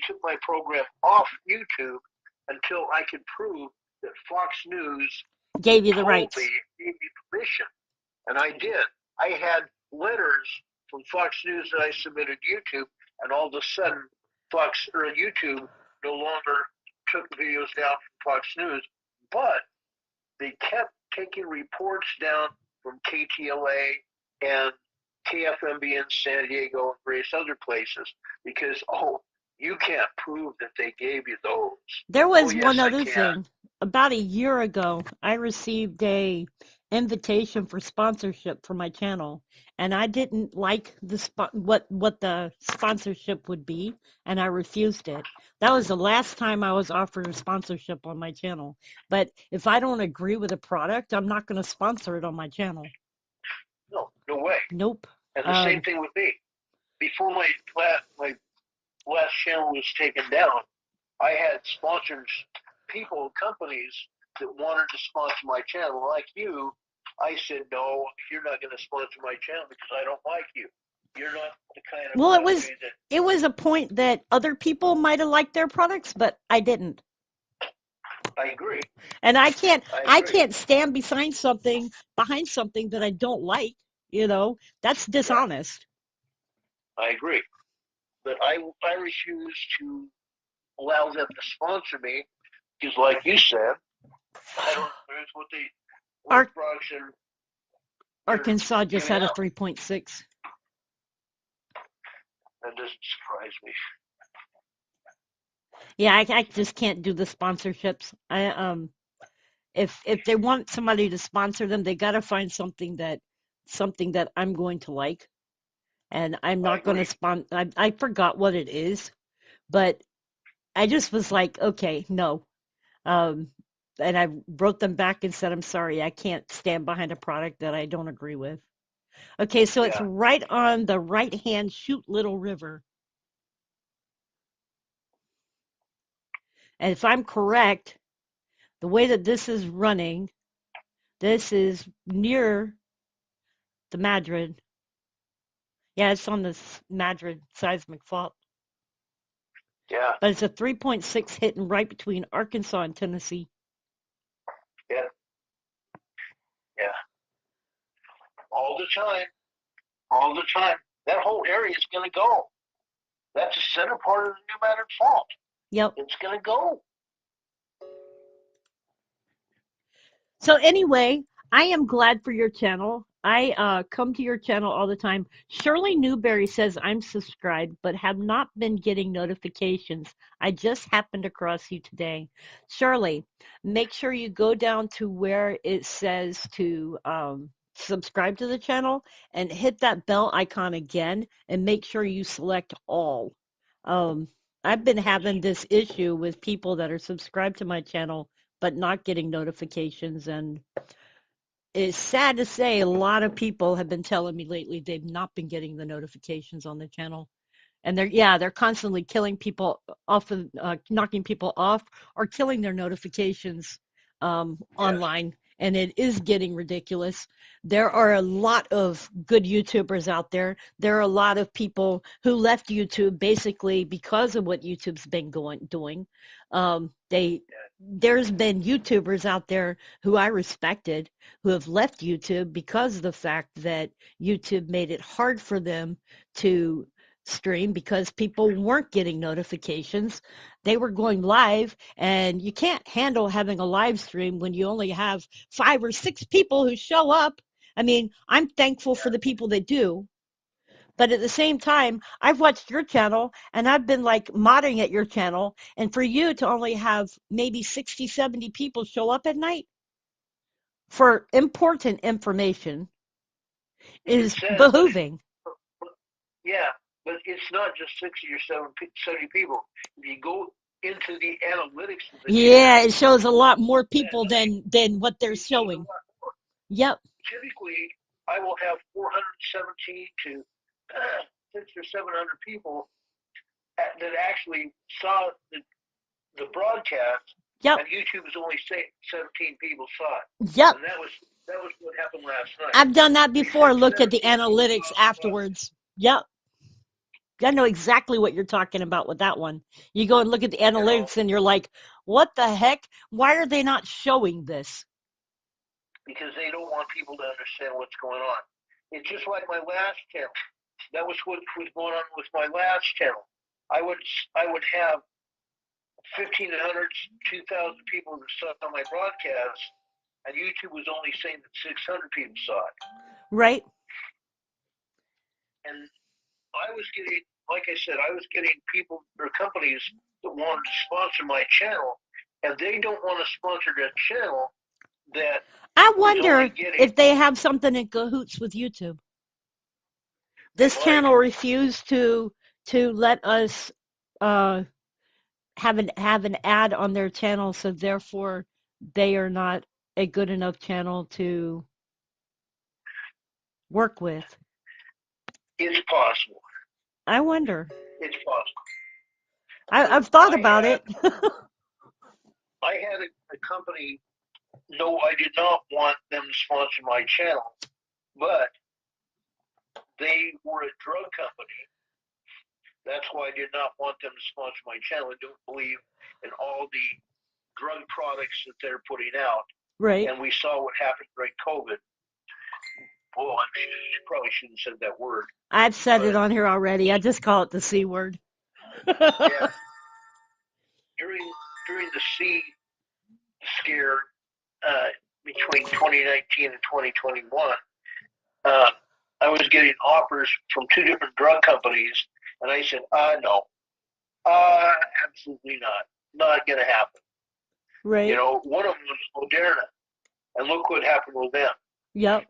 took my program off YouTube until I could prove that Fox News Gave you the told me, rights. gave me permission. And I did. I had letters from Fox News that I submitted YouTube, and all of a sudden, YouTube no longer took videos down from Fox News, but they kept taking reports down from KTLA and KFMB in San Diego and various other places because, you can't prove that they gave you those. There Oh, was yes, one I other can. thing. About a year ago, I received a invitation for sponsorship for my channel, and I didn't like what the sponsorship would be, and I refused it. That was the last time I was offered a sponsorship on my channel. But if I don't agree with a product, I'm not going to sponsor it on my channel. No, no way. Nope. And the same thing with me. Before my last channel was taken down, I had sponsors, companies that wanted to sponsor my channel, like you. I said, no, you're not going to sponsor my channel because I don't like you. You're not the kind of Well, company that. it was a point that other people might have liked their products, but I didn't. I agree. And I I agree. can't stand behind something that I don't like. That's Yeah, dishonest. I agree. But I refuse to allow them to sponsor me because, like you said, I don't agree with what Ar- products they're Arkansas just giving had a out. 3.6. That doesn't surprise me. Yeah, I just can't do the sponsorships. If they want somebody to sponsor them, they got to find something that I'm going to like, and I'm I not going to agree. sponsor. I forgot what it is, but I just was like, okay, no. Um, and I wrote them back and said, I'm sorry, I can't stand behind a product that I don't agree with. Okay, so it's Yeah, right on the right hand Shoot Little River. And if I'm correct, the way that this is running, this is near the Madrid. Yeah, it's on the Madrid seismic fault. yeah, But it's a 3.6 hitting right between Arkansas and Tennessee. yeah, yeah. All the time. All the time. That whole area is going to go. That's the center part of the New Madrid Fault. Yep. It's going to go. So anyway, I am glad for your channel. I come to your channel all the time. Shirley Newberry says I'm subscribed, but have not been getting notifications. I just happened across you today. Shirley, make sure you go down to where it says to subscribe to the channel and hit that bell icon again and make sure you select all. Um, I've been having this issue with people that are subscribed to my channel but not getting notifications. And it's sad to say a lot of people have been telling me lately they've not been getting the notifications on the channel. And they're constantly killing people off of knocking people off or killing their notifications Yes. online, and it is getting ridiculous. There are a lot of good YouTubers out there. There are a lot of people who left YouTube basically because of what YouTube's been doing. They There's been YouTubers out there who I respected who have left YouTube because of the fact that YouTube made it hard for them to stream because people weren't getting notifications. They were going live, and you can't handle having a live stream when you only have 5 or 6 people who show up. I mean, I'm thankful for the people that do. But at the same time, I've watched your channel and I've been like modding at your channel. And for you to only have maybe 60, 70 people show up at night for important information It is says, behooving. yeah, but it's not just 60 or 70 people. If you go into the analytics of the Yeah, channel, it shows a lot more that people than what they're it shows a showing. lot more. Yep. Typically, I will have 417 to 600 or 700 people that actually saw the broadcast, Yep. and YouTube is only saying 17 people saw it, Yep. and that was what happened last night. I've done that They said before. Looked at the 17 people analytics saw the broadcast. afterwards. Yep. I know exactly what you're talking about with that one. You go and look at the You know, analytics and you're like, what the heck? Why are they not showing this? because they don't want people to understand what's going on. It's just like my last channel. That was what was going on with my last channel. I would have 1,500, 2,000 people that saw my broadcast, and YouTube was only saying that 600 people saw it. Right? And I was getting, like I said, I was getting people or companies that wanted to sponsor my channel, and they don't want to sponsor that channel that I is only wonder getting. if they have something in cahoots with YouTube. They This might. channel refused to let us uh, have an ad on their channel, so therefore they are not a good enough channel to work with. It's possible. I wonder. It's possible. I've But thought about it. I had a company no, I did not want them to sponsor my channel, but they were a drug company. That's why I did not want them to sponsor my channel. I don't believe in all the drug products that they're putting out. Right. And we saw what happened during COVID. Oh, I probably shouldn't have said that word. I've said it on here already. I just call it the C word. Yeah. During the C scare between 2019 and 2021, I was getting offers from two different drug companies, and I said, no, absolutely not. Not going to happen. Right. You know, one of them was Moderna, and look what happened with them. Yep.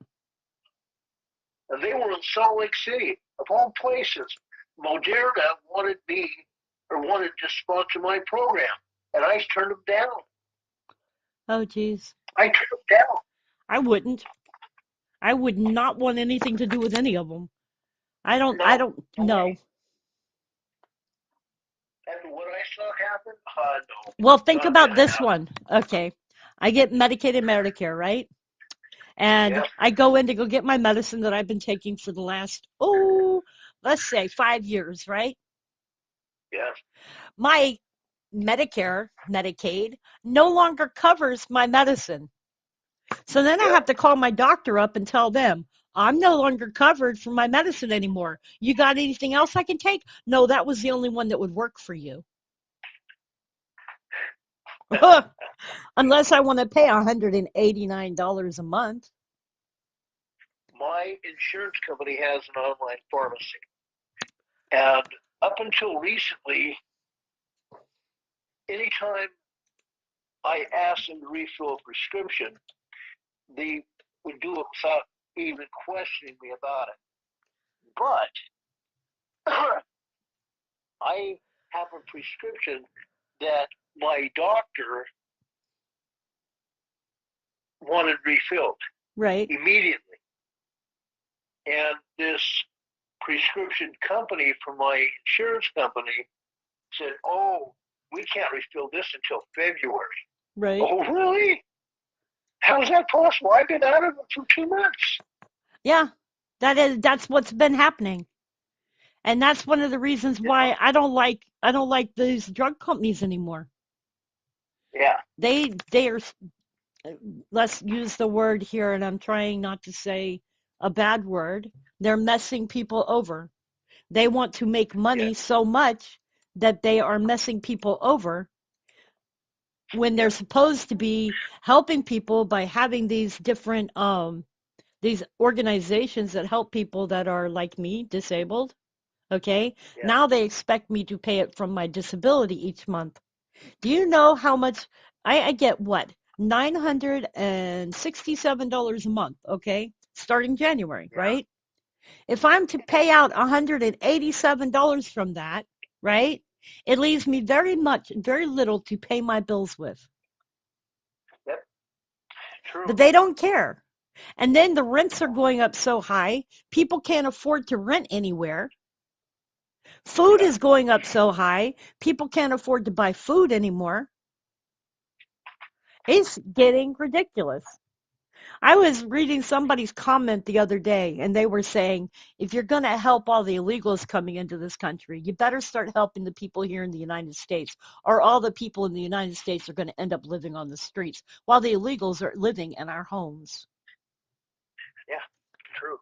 And they were in Salt Lake City, of all places. Moderna wanted to sponsor my program, and I turned them down. Oh, geez. I turned them down. I wouldn't. I would not want anything to do with any of them. I don't No know. way. And what I saw happen, no, Well, think not about gonna this happen. one. Okay. I get Medicaid and Medicare, right? And Yeah, I go in to go get my medicine that I've been taking for the last, let's say 5 years, right? yeah, My Medicare, Medicaid, no longer covers my medicine. So then I yeah. have to call my doctor up and tell them, I'm no longer covered for my medicine anymore. You got anything else I can take? No, that was the only one that would work for you. Unless I want to pay $189 a month. My insurance company has an online pharmacy, and up until recently, anytime I asked them to refill a prescription, they would do it without even questioning me about it. But I have a prescription that my doctor wanted refilled Right, immediately. And this prescription company from my insurance company said, oh, we can't refill this until February. right. Oh, really? How is that possible? I've been out of it for 2 months. Yeah, that's what's been happening. And that's one of the reasons why I don't like these drug companies anymore. Yeah, They are, let's use the word here, and I'm trying not to say a bad word. They're messing people over. They want to make yeah, money so much that they are messing people over when they're yeah, supposed to be helping people by having these organizations that help people that are like me, disabled. Okay. yeah. Now they expect me to pay it from my disability each month. Do you know how much I get? What? $967 a month. Okay. Starting January, Yeah. right? If I'm to pay out $187 from that, right? It leaves me very little to pay my bills with. Yep. True. But they don't care. And then the rents are going up so high, people can't afford to rent anywhere. Food Yeah. is going up so high, people can't afford to buy food anymore. It's getting ridiculous. I was reading somebody's comment the other day, and they were saying, if you're going to help all the illegals coming into this country, you better start helping the people here in the United States, or all the people in the United States are going to end up living on the streets, while the illegals are living in our homes. Yeah. True.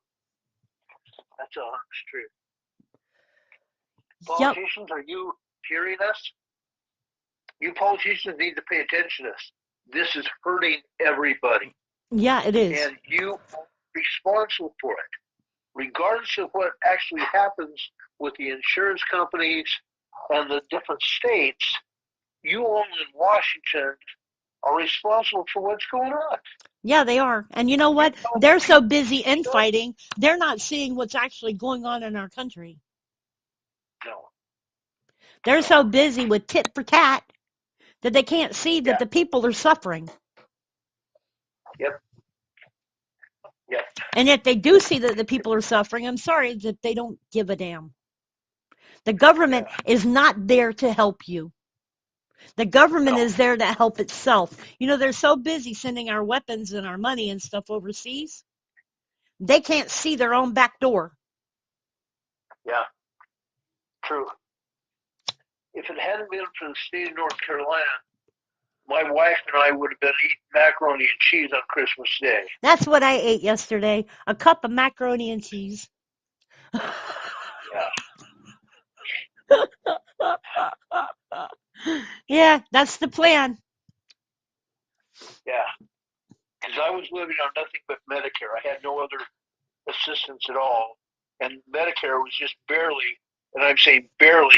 That's all. That's true. Yep. Politicians, are you hearing us? You politicians need to pay attention to this. This is hurting everybody, Yeah, it is. and you are responsible for it. Regardless of what actually happens with the insurance companies and the different states, you all in Washington are responsible for what's going on. Yeah, they are. And you know You what? know, They're so busy stuff. infighting, they're not seeing what's actually going on in our country. No, They're no, so busy with tit for tat that they can't see that yeah, the people are suffering. yep, yep, And if they do see that the people are suffering, I'm sorry that they don't give a damn. The government yeah, is not there to help you. The government No. is there to help itself. You know, they're so busy sending our weapons and our money and stuff overseas, they can't see their own back door. Yeah, true. If it hadn't been for the state of North Carolina, my wife and I would have been eating macaroni and cheese on Christmas Day. That's what I ate yesterday, a cup of macaroni and cheese. Yeah. Yeah, that's the plan. Yeah. Because I was living on nothing but Medicare. I had no other assistance at all. And Medicare was just barely, and I'm saying barely,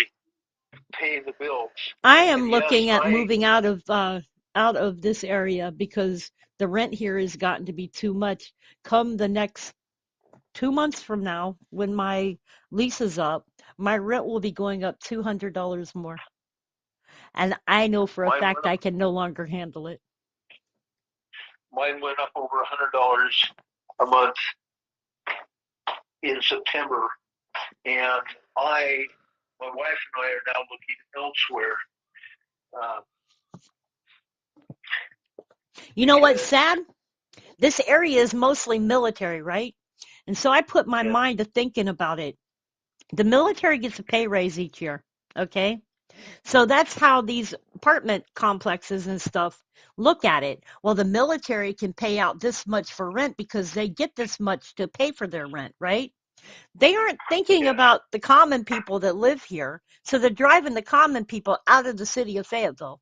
paying the bills. I And am yes, looking at moving out of this area because the rent here has gotten to be too much. Come the next 2 months from now, when my lease is up, my rent will be going up $200 more. And I know for a mine fact went up, I can no longer handle it. mine went up over $100 a month in September, and my wife and I are now looking elsewhere uh, You know what's because sad? This area is mostly military, right? And so I put my yeah, mind to thinking about it. The military gets a pay raise each year, okay? So that's how these apartment complexes and stuff look at it. Well, the military can pay out this much for rent because they get this much to pay for their rent, right? They aren't thinking yeah, about the common people that live here. So they're driving the common people out of the city of Fayetteville.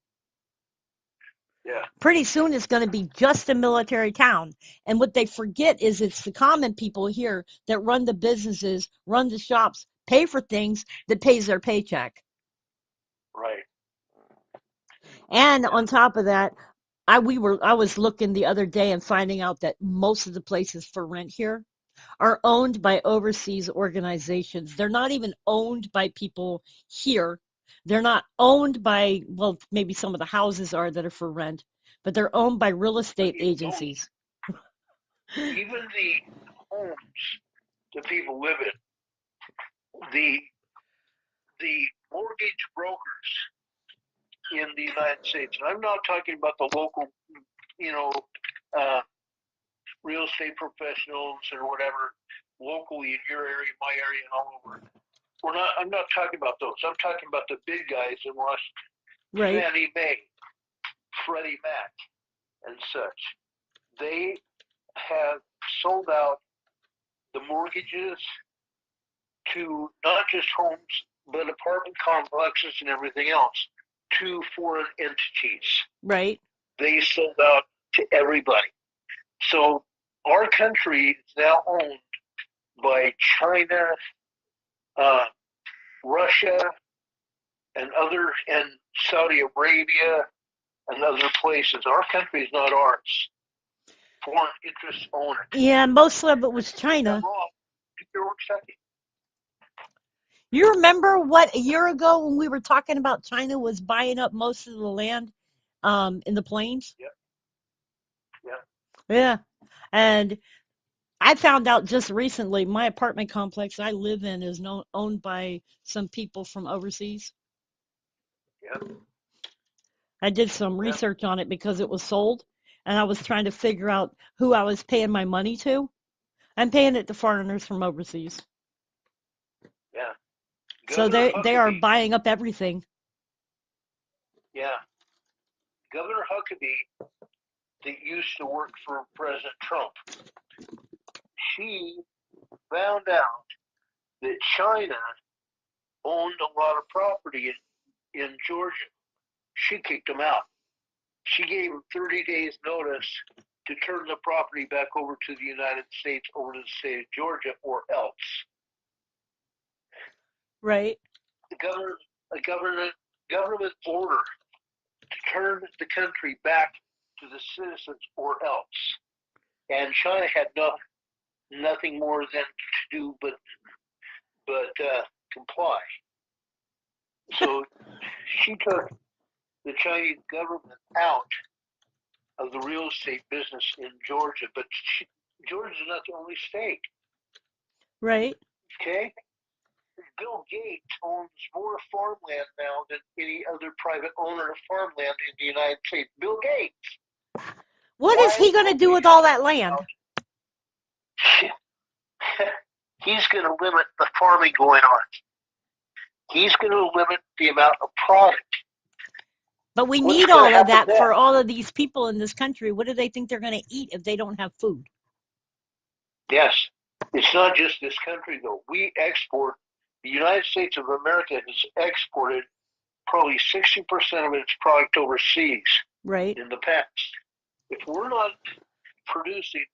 yeah, Pretty soon it's going to be just a military town. And what they forget is it's the common people here that run the businesses, run the shops, pay for things that pays their paycheck. right, And yeah, on top of that, I was looking the other day and finding out that most of the places for rent here are owned by overseas organizations. They're not even owned by people here. They're not owned by, well, maybe some of the houses are that are for rent, but they're owned by real but estate agencies. even the homes that people live in, the mortgage brokers in the United States, and I'm not talking about the local, you know, uh, real estate professionals or whatever locally in your area, my area, and all over. I'm not talking about those. I'm talking about the big guys in Washington, Right, Fannie Mae, Freddie Mac, and such. They have sold out the mortgages to not just homes, but apartment complexes and everything else to foreign entities. right, They sold out to everybody. So our country is now owned by China, uh, Russia, and Saudi Arabia and other places. Our country is not ours. Foreign interests own it. yeah, most of it was Think I'm China. wrong? If you're second. You remember what a year ago when we were talking about China was buying up most of the land in the plains? Yeah, yeah, Yeah. And I found out just recently my apartment complex I live in is owned by some people from overseas. yeah, I did some yeah, research on it because it was sold and I was trying to figure out who I was paying my money to. I'm paying it to foreigners from overseas. yeah. So Governor they are Huckabee, buying up everything. yeah, Governor Huckabee that used to work for President Trump. She found out that China owned a lot of property in Georgia. She kicked them out. She gave them 30 days notice to turn the property back over to the United States, over to the state of Georgia, or else. Right. The government, a government order to turn the country back to the citizens, or else. And China had nothing more than to do but comply. So she took the Chinese government out of the real estate business in Georgia, but Georgia's not the only state. Right. Okay, Bill Gates owns more farmland now than any other private owner of farmland in the United States. Bill Gates. What is Why he going to are do we with all that talking land? about? He's going to limit the farming going on. He's going to limit the amount of product. But we What's need going to all of happen that then? for all of these people in this country. What do they think they're going to eat if they don't have food? Yes. It's not just this country, though. We export, the United States of America has exported probably 60% of its product overseas Right. in the past. If we're not producing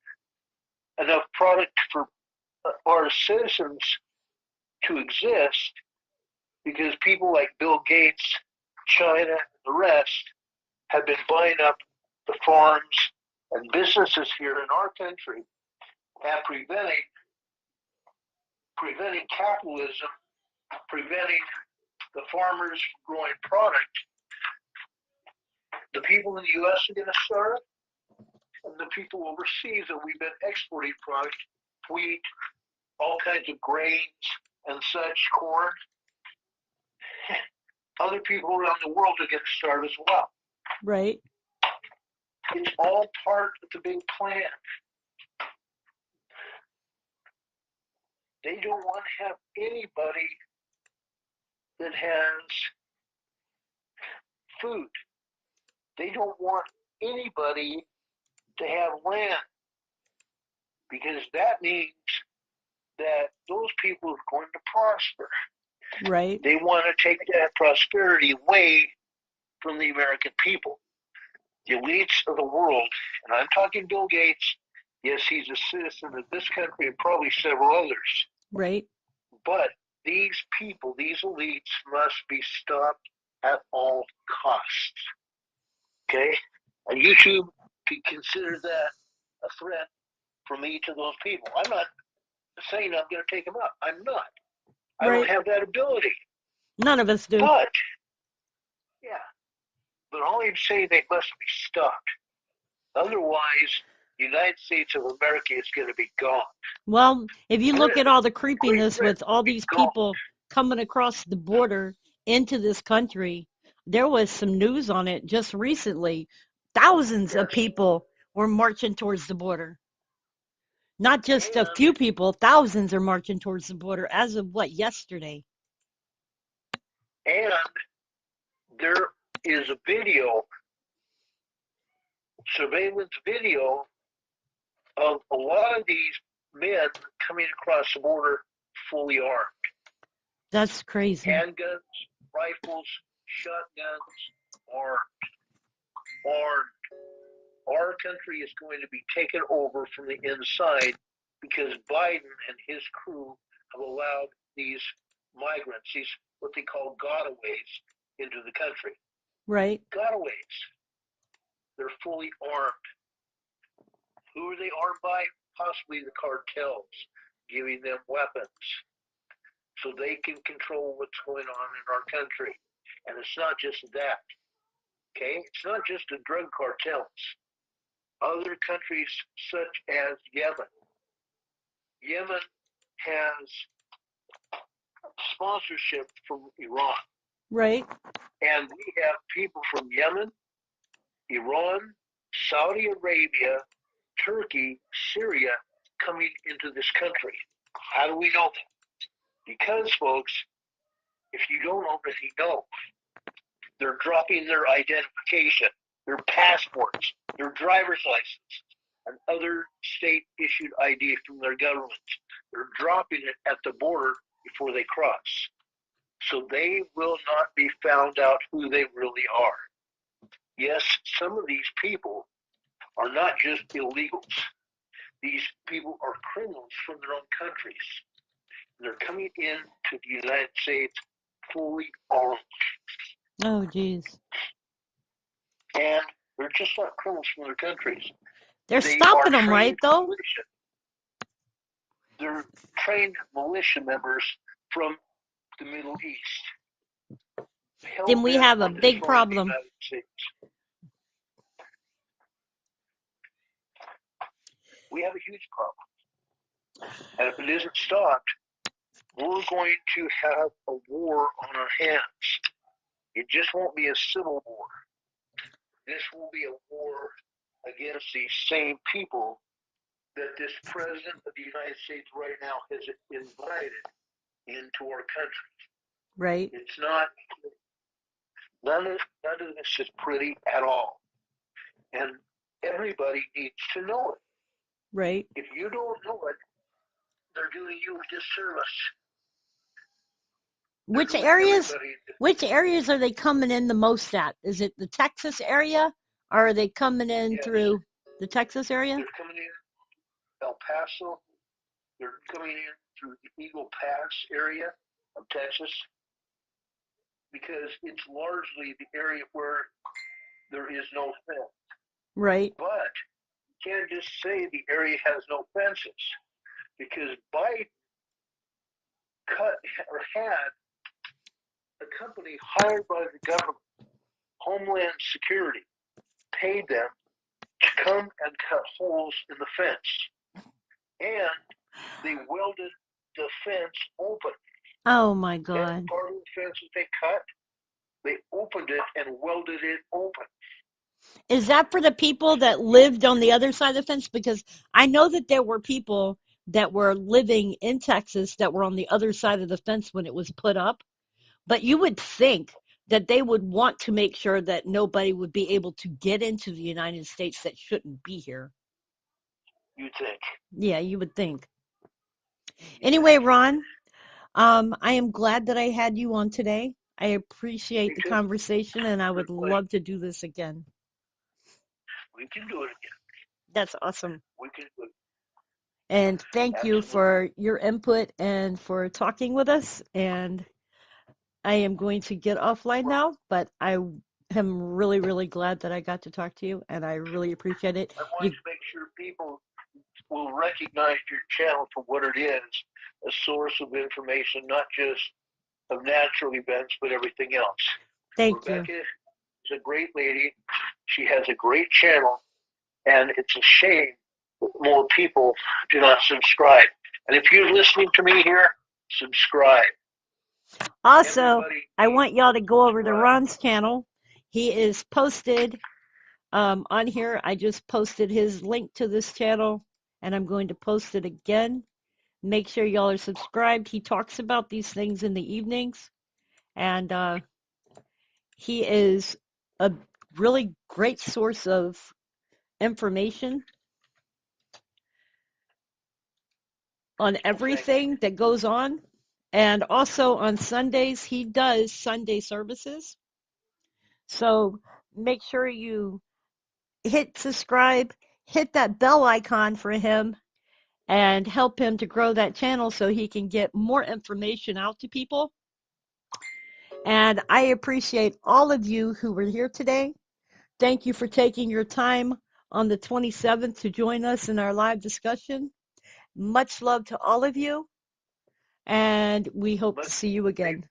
enough product for our citizens to exist, because people like Bill Gates, China, and the rest have been buying up the farms and businesses here in our country and preventing capitalism, preventing the farmers from growing product. The people in the U.S. are going to starve, and the people overseas that we've been exporting product, wheat, all kinds of grains and such, corn, other people around the world are going to starve as well. Right. It's all part of the big plan. They don't want to have anybody that has food. They don't want anybody to have land, because that means that those people are going to prosper. Right. They want to take that prosperity away from the American people. The elites of the world, and I'm talking Bill Gates, yes, he's a citizen of this country and probably several others, Right. but these people, these elites, must be stopped at all costs. Okay? And YouTube could consider that a threat from me to those people. I'm not saying I'm going to take them out. I'm not. I don't Right. have that ability. None of us do. But, yeah, but all I'm saying, they must be stopped. Otherwise, the United States of America is going to be gone. Well, if you look at all the Great creepiness Britain with all will be these gone. people coming across the border into this country, there was some news on it just recently. Thousands of Yes. people were marching towards the border. Not just a And, few people, thousands are marching towards the border as of what, yesterday? and there is a video, surveillance video, of a lot of these men coming across the border fully armed. That's crazy. Handguns, rifles, shotguns, armed. Our country is going to be taken over from the inside because Biden and his crew have allowed these migrants, these what they call gotaways, into the country. Right. Gotaways. They're fully armed. Who are they armed by? Possibly the cartels, giving them weapons so they can control what's going on in our country. And it's not just that. Okay? It's not just the drug cartels. Other countries such as Yemen. Yemen has sponsorship from Iran. Right. And we have people from Yemen, Iran, Saudi Arabia, Turkey, Syria coming into this country. How do we know that? Because, folks, if you don't already know, they're dropping their identification, their passports, their driver's license, and other state-issued ID from their governments. They're dropping it at the border before they cross. So they will not be found out who they really are. Yes, some of these people are not just illegals. These people are criminals from their own countries. They're coming into the United States fully armed. Oh, geez. And they're just not criminals from their countries. They're They are stopping them, right, trained though? militia. They're trained militia members from the Middle East. Then we Hell-bent have a on big destroying the problem. United States. We have a huge problem. And if it isn't stopped, we're going to have a war on our hands. It just won't be a civil war. This will be a war against these same people that this president of the United States right now has invited into our country. Right. It's not, none of this is pretty at all. And everybody needs to know it. Right. If you don't know it, they're doing you a disservice. Which areas? Which areas are they coming in the most at? Is it the Texas area, or are they coming in through the Texas area? They're coming in El Paso. They're coming in through the Eagle Pass area of Texas because it's largely the area where there is no fence. Right. But you can't just say the area has no fences because Biden had a company hired by the government, Homeland Security, paid them to come and cut holes in the fence. And they welded the fence open. Oh my That God. part of the fence that they cut, they opened it and welded it open. Is that for the people that lived on the other side of the fence? Because I know that there were people that were living in Texas that were on the other side of the fence when it was put up. But you would think that they would want to make sure that nobody would be able to get into the United States that shouldn't be here. You think? Yeah, you would think. Anyway, Ron, I am glad that I had you on today. I appreciate Me the too. conversation, and I would love to do this again. We can do it again. That's awesome. We can do it. And thank you Absolutely. for your input and for talking with us. And I am going to get offline now, but I am really, really glad that I got to talk to you, and I really appreciate it. I want to make sure people will recognize your channel for what it is, a source of information, not just of natural events, but everything else. Thank you. Rebecca is a great lady. She has a great channel, and it's a shame that more people do not subscribe. And if you're listening to me here, subscribe. Also, I want y'all to go over to Ron's channel. He is posted on here. I just posted his link to this channel, and I'm going to post it again. Make sure y'all are subscribed. He talks about these things in the evenings, and he is a really great source of information on everything that goes on. And also on Sundays, he does Sunday services. So make sure you hit subscribe, hit that bell icon for him, and help him to grow that channel so he can get more information out to people. And I appreciate all of you who were here today. Thank you for taking your time on the 27th to join us in our live discussion. Much love to all of you, and we hope to see you again.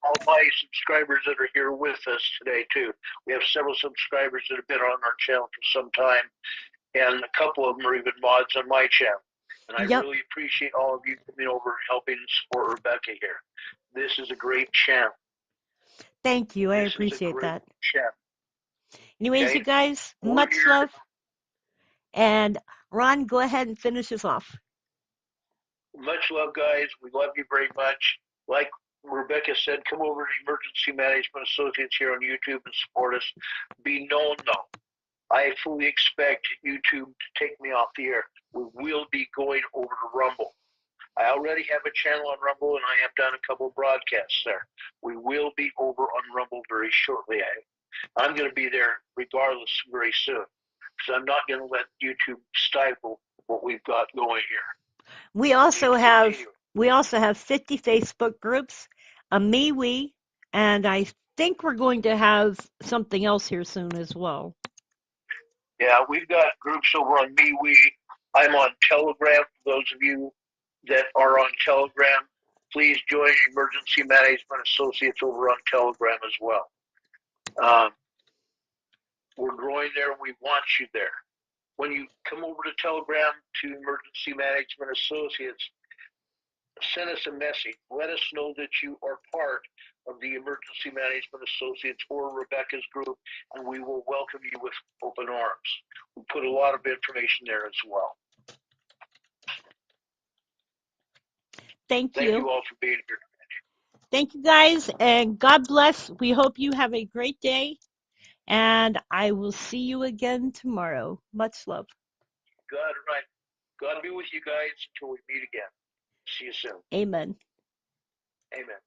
All my subscribers that are here with us today, too. We have several subscribers that have been on our channel for some time, and a couple of them are even mods on my channel. And I really appreciate all of you coming over and helping support Rebecca here. This is a great channel. Thank you. I appreciate that. Channel. Anyways, you guys, much love. And Ron, go ahead and finish us off. Much love, guys. We love you very much. Like Rebecca said, come over to Emergency Management Associates here on YouTube and support us. Be known, though, I fully expect YouTube to take me off the air. We will be going over to Rumble. I already have a channel on Rumble, and I have done a couple of broadcasts there. We will be over on Rumble very shortly. I'm going to be there regardless very soon, because I'm not going to let YouTube stifle what we've got going here. We also have 50 Facebook groups, a MeWe, and I think we're going to have something else here soon as well. Yeah, we've got groups over on MeWe. I'm on Telegram. For those of you that are on Telegram, please join Emergency Management Associates over on Telegram as well. We're growing there. We want you there. When you come over to Telegram to Emergency Management Associates, send us a message. Let us know that you are part of the Emergency Management Associates or Rebecca's group, and we will welcome you with open arms. We put a lot of information there as well. Thank Thank you. you all for being here. Thank you, guys, and God bless. We hope you have a great day, and I will see you again tomorrow. Much love. God be with you guys until we meet again. See you soon. Amen. Amen.